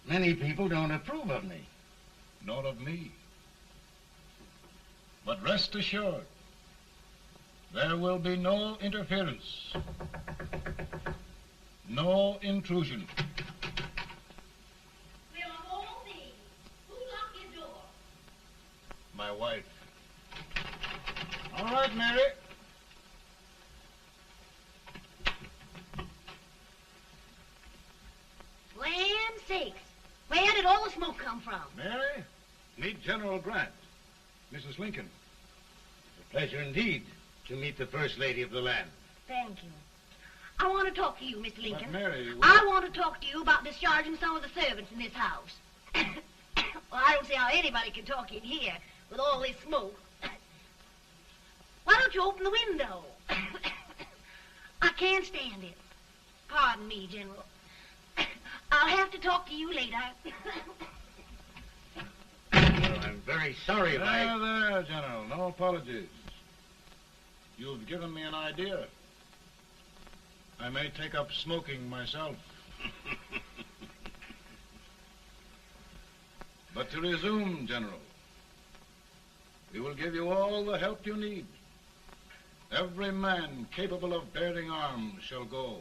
Many people don't approve of me. Nor of me. But rest assured, there will be no interference, no intrusion. Well, of all things, who locked your door? My wife. All right, Mary. Land sakes, where did all the smoke come from? Mary, meet General Grant. Mrs. Lincoln. It's a pleasure indeed to meet the First Lady of the land. Thank you. I want to talk to you, Mr. Lincoln. But Mary, I want to talk to you about discharging some of the servants in this house. Well, I don't see how anybody can talk in here with all this smoke. Why don't you open the window? I can't stand it. Pardon me, General. I'll have to talk to you later. Well, I'm very sorry if I... There, General. No apologies. You've given me an idea. I may take up smoking myself. But to resume, General, we will give you all the help you need. Every man capable of bearing arms shall go.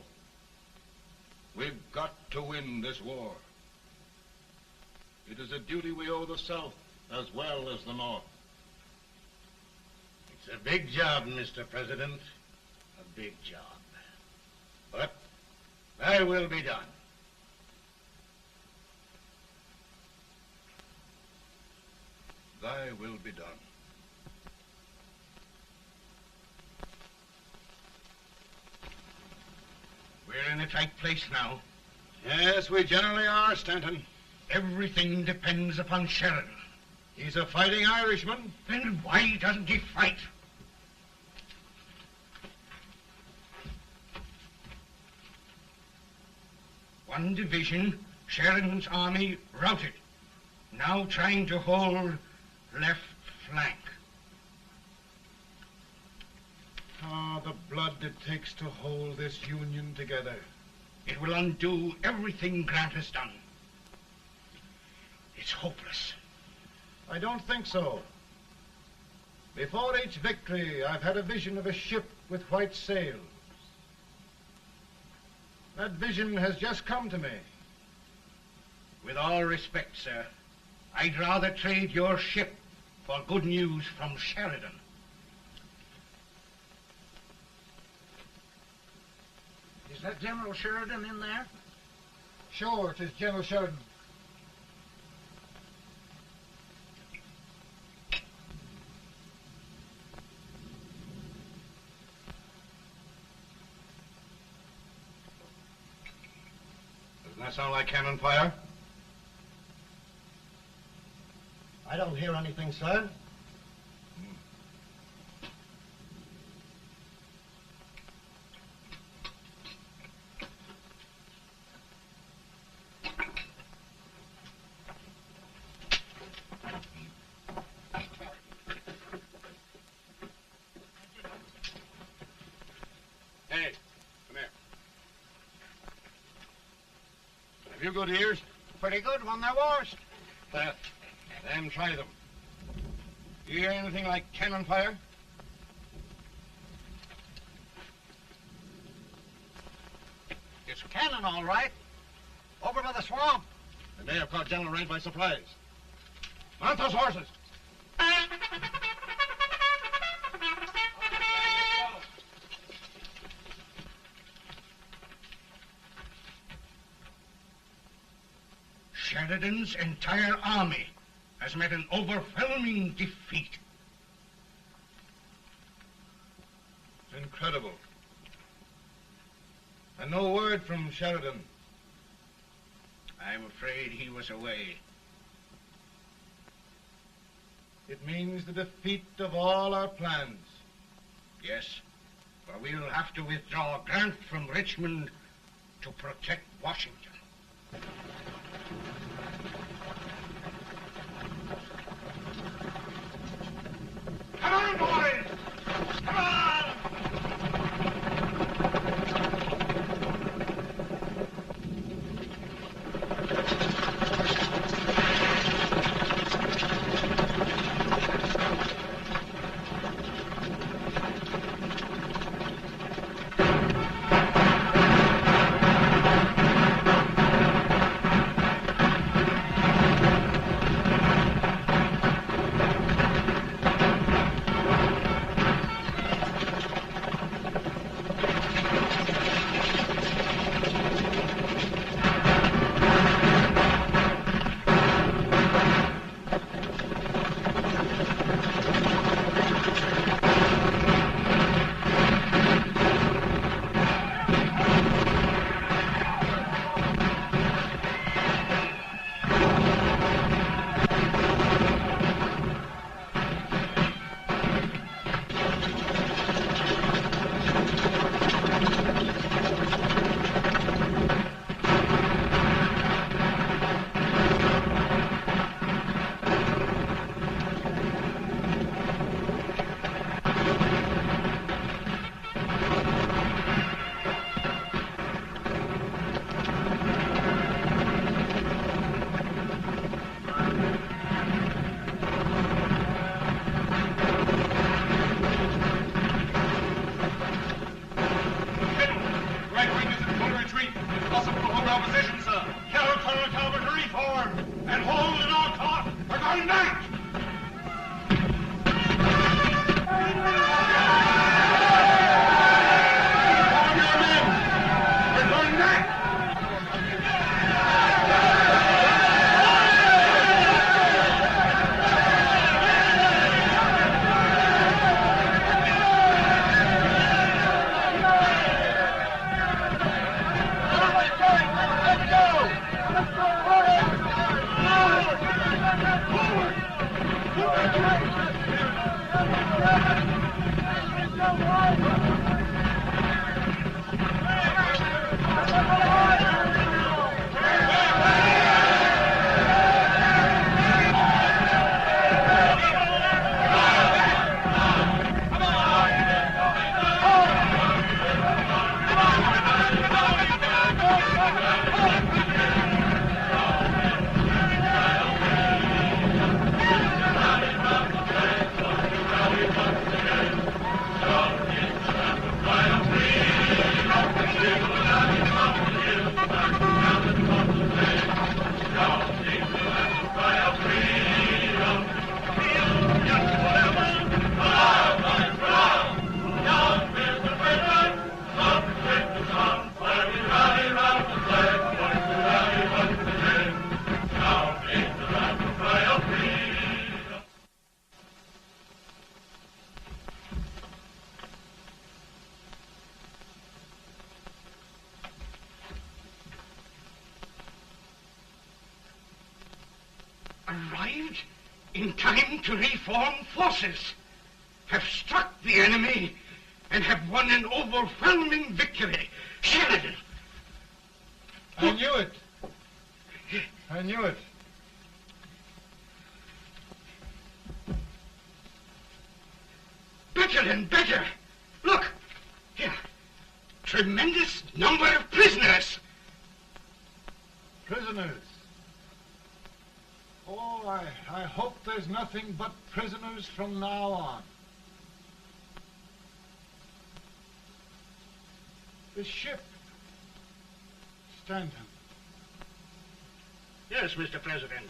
We've got to win this war. It is a duty we owe the South as well as the North. It's a big job, Mr. President. A big job. But thy will be done. Thy will be done. We're in a tight place now. Yes, we generally are, Stanton. Everything depends upon Sheridan. He's a fighting Irishman. Then why doesn't he fight? One division, Sheridan's army, routed. Now trying to hold left flank. Ah, the blood it takes to hold this Union together. It will undo everything Grant has done. It's hopeless. I don't think so. Before each victory, I've had a vision of a ship with white sails. That vision has just come to me. With all respect, sir, I'd rather trade your ship for good news from Sheridan. Is that General Sheridan in there? Sure, it is General Sheridan. Doesn't that sound like cannon fire? I don't hear anything, sir. Hey, come here. Have you good ears? Pretty good when they're washed. Then try them. You hear anything like cannon fire? It's cannon, all right. Over by the swamp. They may have caught General Range by surprise. Mount those horses. Sheridan's entire army has met an overwhelming defeat. It's incredible. And no word from Sheridan. I'm afraid he was away. It means the defeat of all our plans. Yes, for we'll have to withdraw Grant from Richmond to protect Washington. Come on, boys! Come on! Arrived in time to reform forces, have struck the enemy, and have won an overwhelming victory. Sheridan! I knew it. I knew it. Better and better. Look, here. Tremendous number of prisoners. Prisoners. Oh, I hope there's nothing but prisoners from now on. The ship. Stanton. Yes, Mr. President.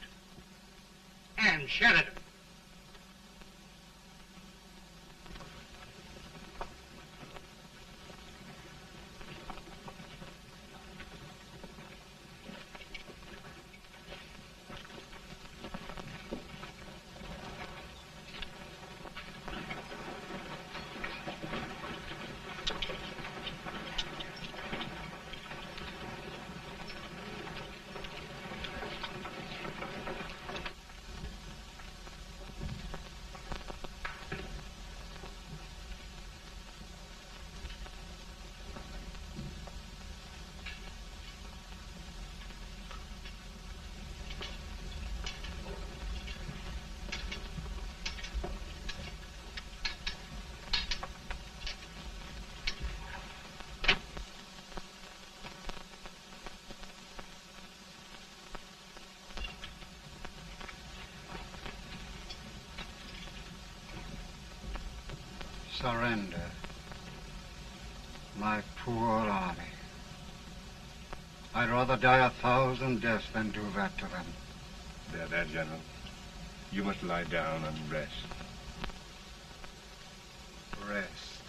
And Sheridan. Surrender. My poor army. I'd rather die 1,000 deaths than do that to them. There, General. You must lie down and rest. Rest.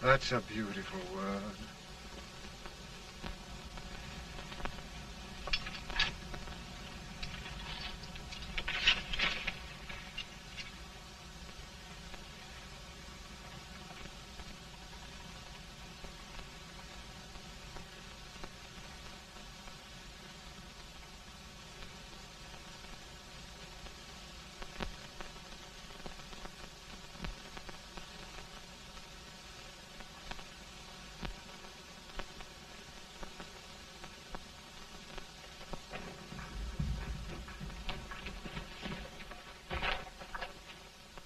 That's a beautiful word.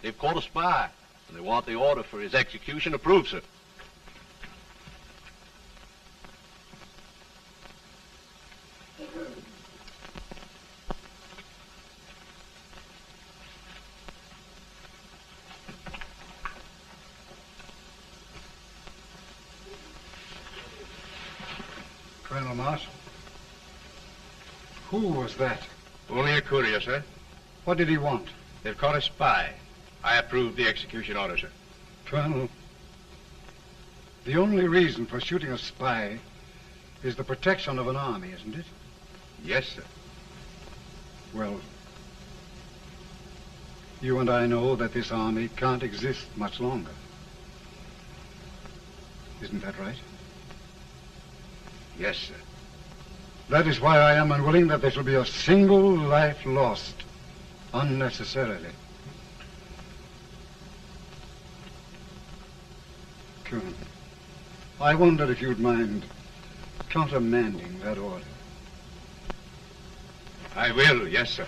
They've caught a spy, and they want the order for his execution approved, sir. Colonel Marshall. Who was that? Only a courier, sir. What did he want? They've caught a spy. I approve the execution order, sir. Colonel, the only reason for shooting a spy is the protection of an army, isn't it? Yes, sir. Well, you and I know that this army can't exist much longer. Isn't that right? Yes, sir. That is why I am unwilling that there shall be a single life lost unnecessarily. Sure. I wondered if you'd mind countermanding that order. I will, yes, sir.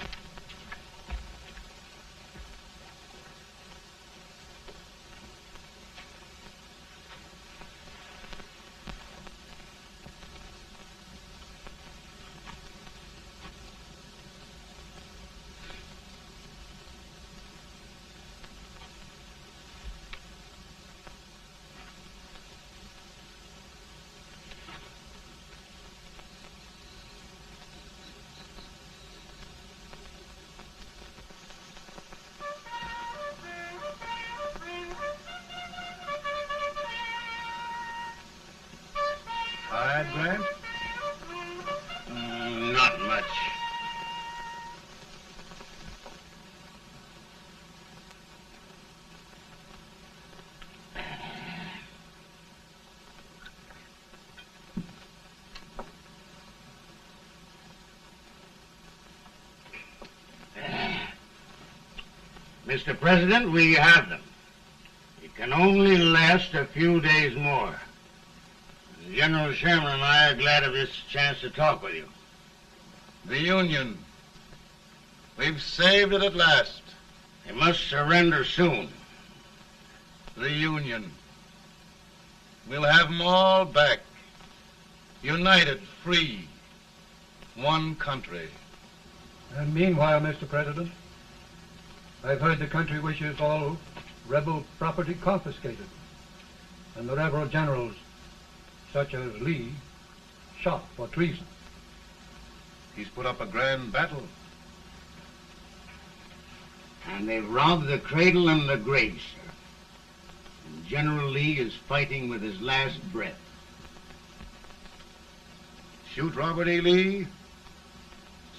Grant? Not much. Mr. President, we have them. It can only last a few days more. General Sherman and I are glad of this chance to talk with you. The Union. We've saved it at last. They must surrender soon. The Union. We'll have them all back. United, free. One country. And meanwhile, Mr. President, I've heard the country wishes all rebel property confiscated, and the rebel generals, such as Lee, shot for treason. He's put up a grand battle. And they've robbed the cradle and the grave, sir. And General Lee is fighting with his last breath. Shoot Robert E. Lee?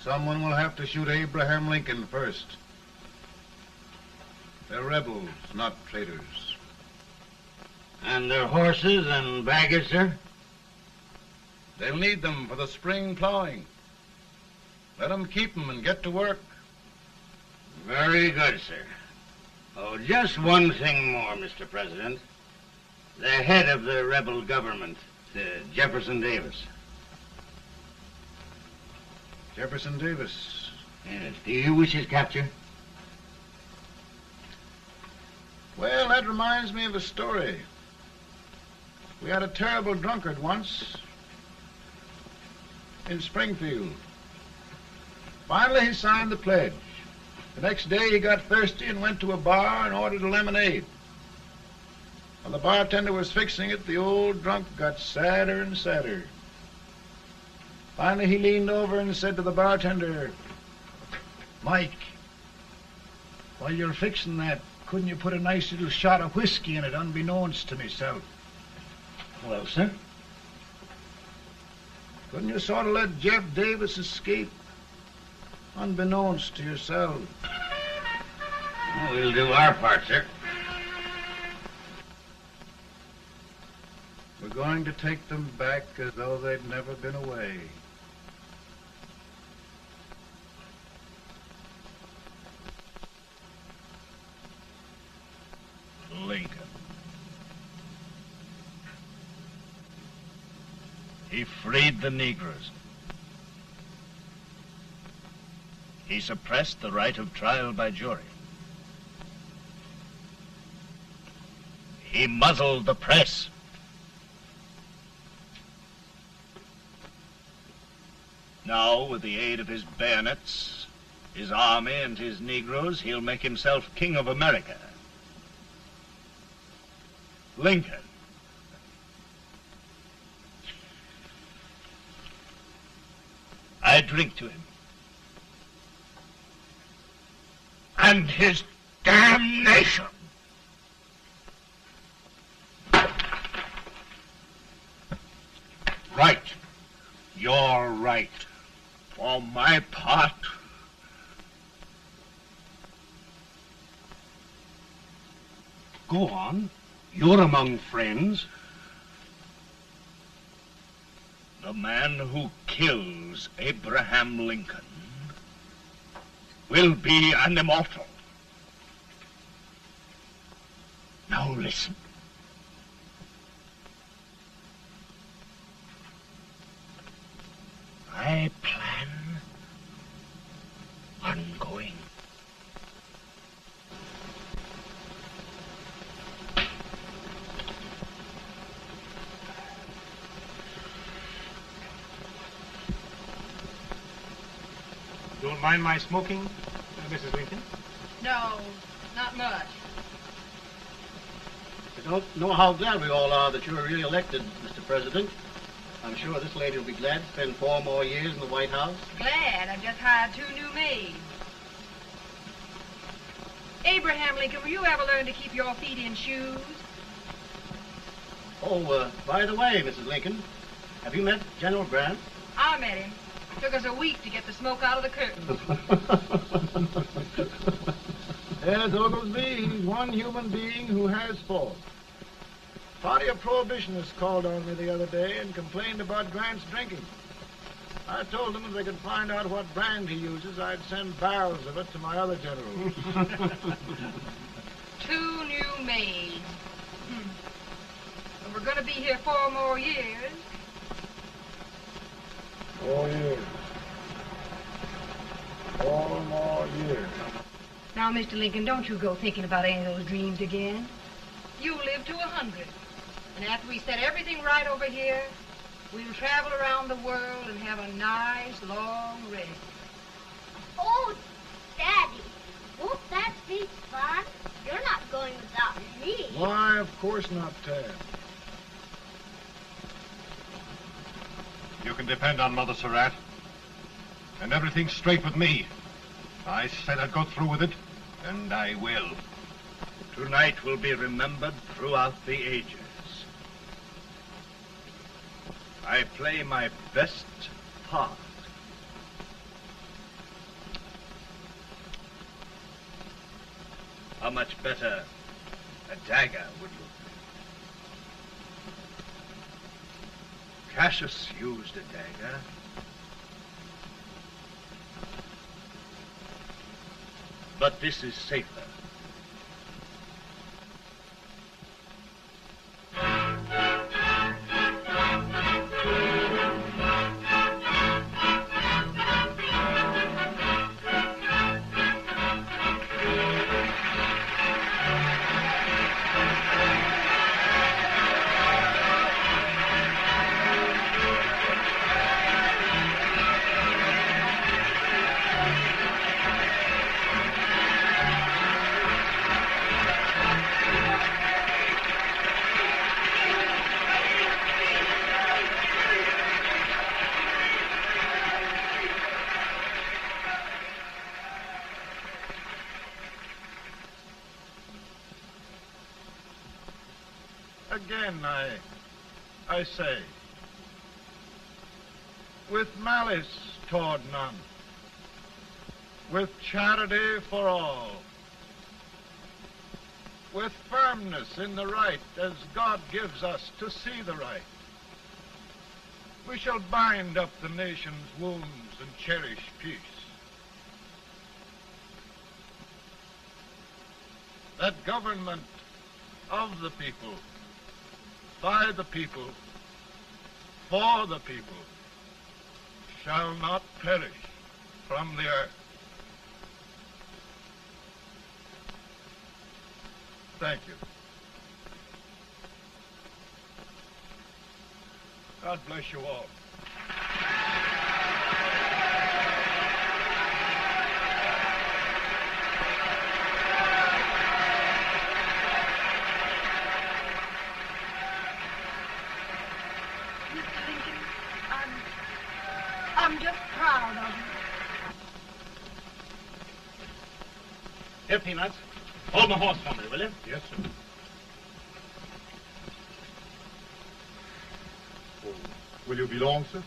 Someone will have to shoot Abraham Lincoln first. They're rebels, not traitors. And their horses and baggage, sir? They'll need them for the spring plowing. Let them keep them and get to work. Very good, sir. Oh, just one thing more, Mr. President. The head of the rebel government, Jefferson Davis. Jefferson Davis? Yes. Do you wish his capture? Well, that reminds me of a story. We had a terrible drunkard once in Springfield. Finally, he signed the pledge. The next day, he got thirsty and went to a bar and ordered a lemonade. While the bartender was fixing it, the old drunk got sadder and sadder. Finally, he leaned over and said to the bartender, "Mike, while you're fixing that, couldn't you put a nice little shot of whiskey in it, unbeknownst to myself?" Well, sir? Couldn't you sort of let Jeff Davis escape, unbeknownst to yourself? Well, we'll do our part, sir. We're going to take them back as though they'd never been away. Lincoln. He freed the Negroes. He suppressed the right of trial by jury. He muzzled the press. Now, with the aid of his bayonets, his army, and his Negroes, he'll make himself king of America. Lincoln. I drink to him. And his damnation. Right. You're right. For my part, Go on. You're among friends. the man who kills Abraham Lincoln will be an immortal. Now listen. I plan on going. Don't mind my smoking, Mrs. Lincoln? No, not much. I don't know how glad we all are that you're re-elected, Mr. President. I'm sure this lady will be glad to spend 4 more years in the White House. Glad. I've just hired 2 new maids. Abraham Lincoln, will you ever learn to keep your feet in shoes? Oh, by the way, Mrs. Lincoln, have you met General Grant? I met him. Took us a week to get the smoke out of the curtains. Yes, Oglesby, he's one human being who has faults. Party of Prohibitionists called on me the other day and complained about Grant's drinking. I told them if they could find out what brand he uses, I'd send barrels of it to my other generals. 2 new maids. And we're going to be here 4 more years. 4 years. 4 more years. Now, Mr. Lincoln, don't you go thinking about any of those dreams again. You live to 100. And after we set everything right over here, we'll travel around the world and have a nice, long rest. Oh, Daddy, won't that be fun? You're not going without me. Why, of course not, Tad. You can depend on Mother Surratt. And everything's straight with me. I said I'd go through with it, and I will. Tonight will be remembered throughout the ages. I play my best part. How much better a dagger would look. Cassius used a dagger. But this is safer. Again, I say, with malice toward none, with charity for all, with firmness in the right as God gives us to see the right, we shall bind up the nation's wounds and cherish peace. That government of the people, by the people, for the people, shall not perish from the earth. Thank you. God bless you all. I'm just proud of you. Here, Peanuts. Hold my horse for me, will you? Yes, sir. Will you be long, sir?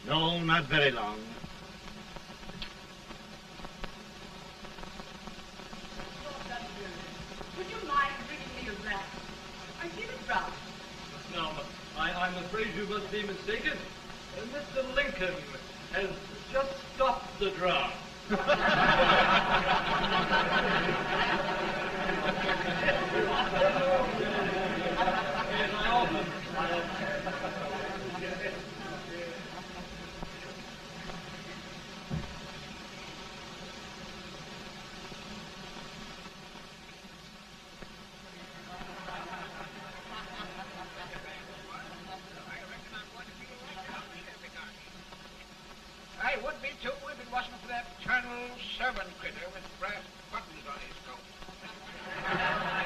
No, not very long. Would you mind bringing me a wrap? I feel it brown. No, I'm afraid you must be mistaken. Mr. Lincoln has just stopped the draft. outfitter with brass buttons on his coat.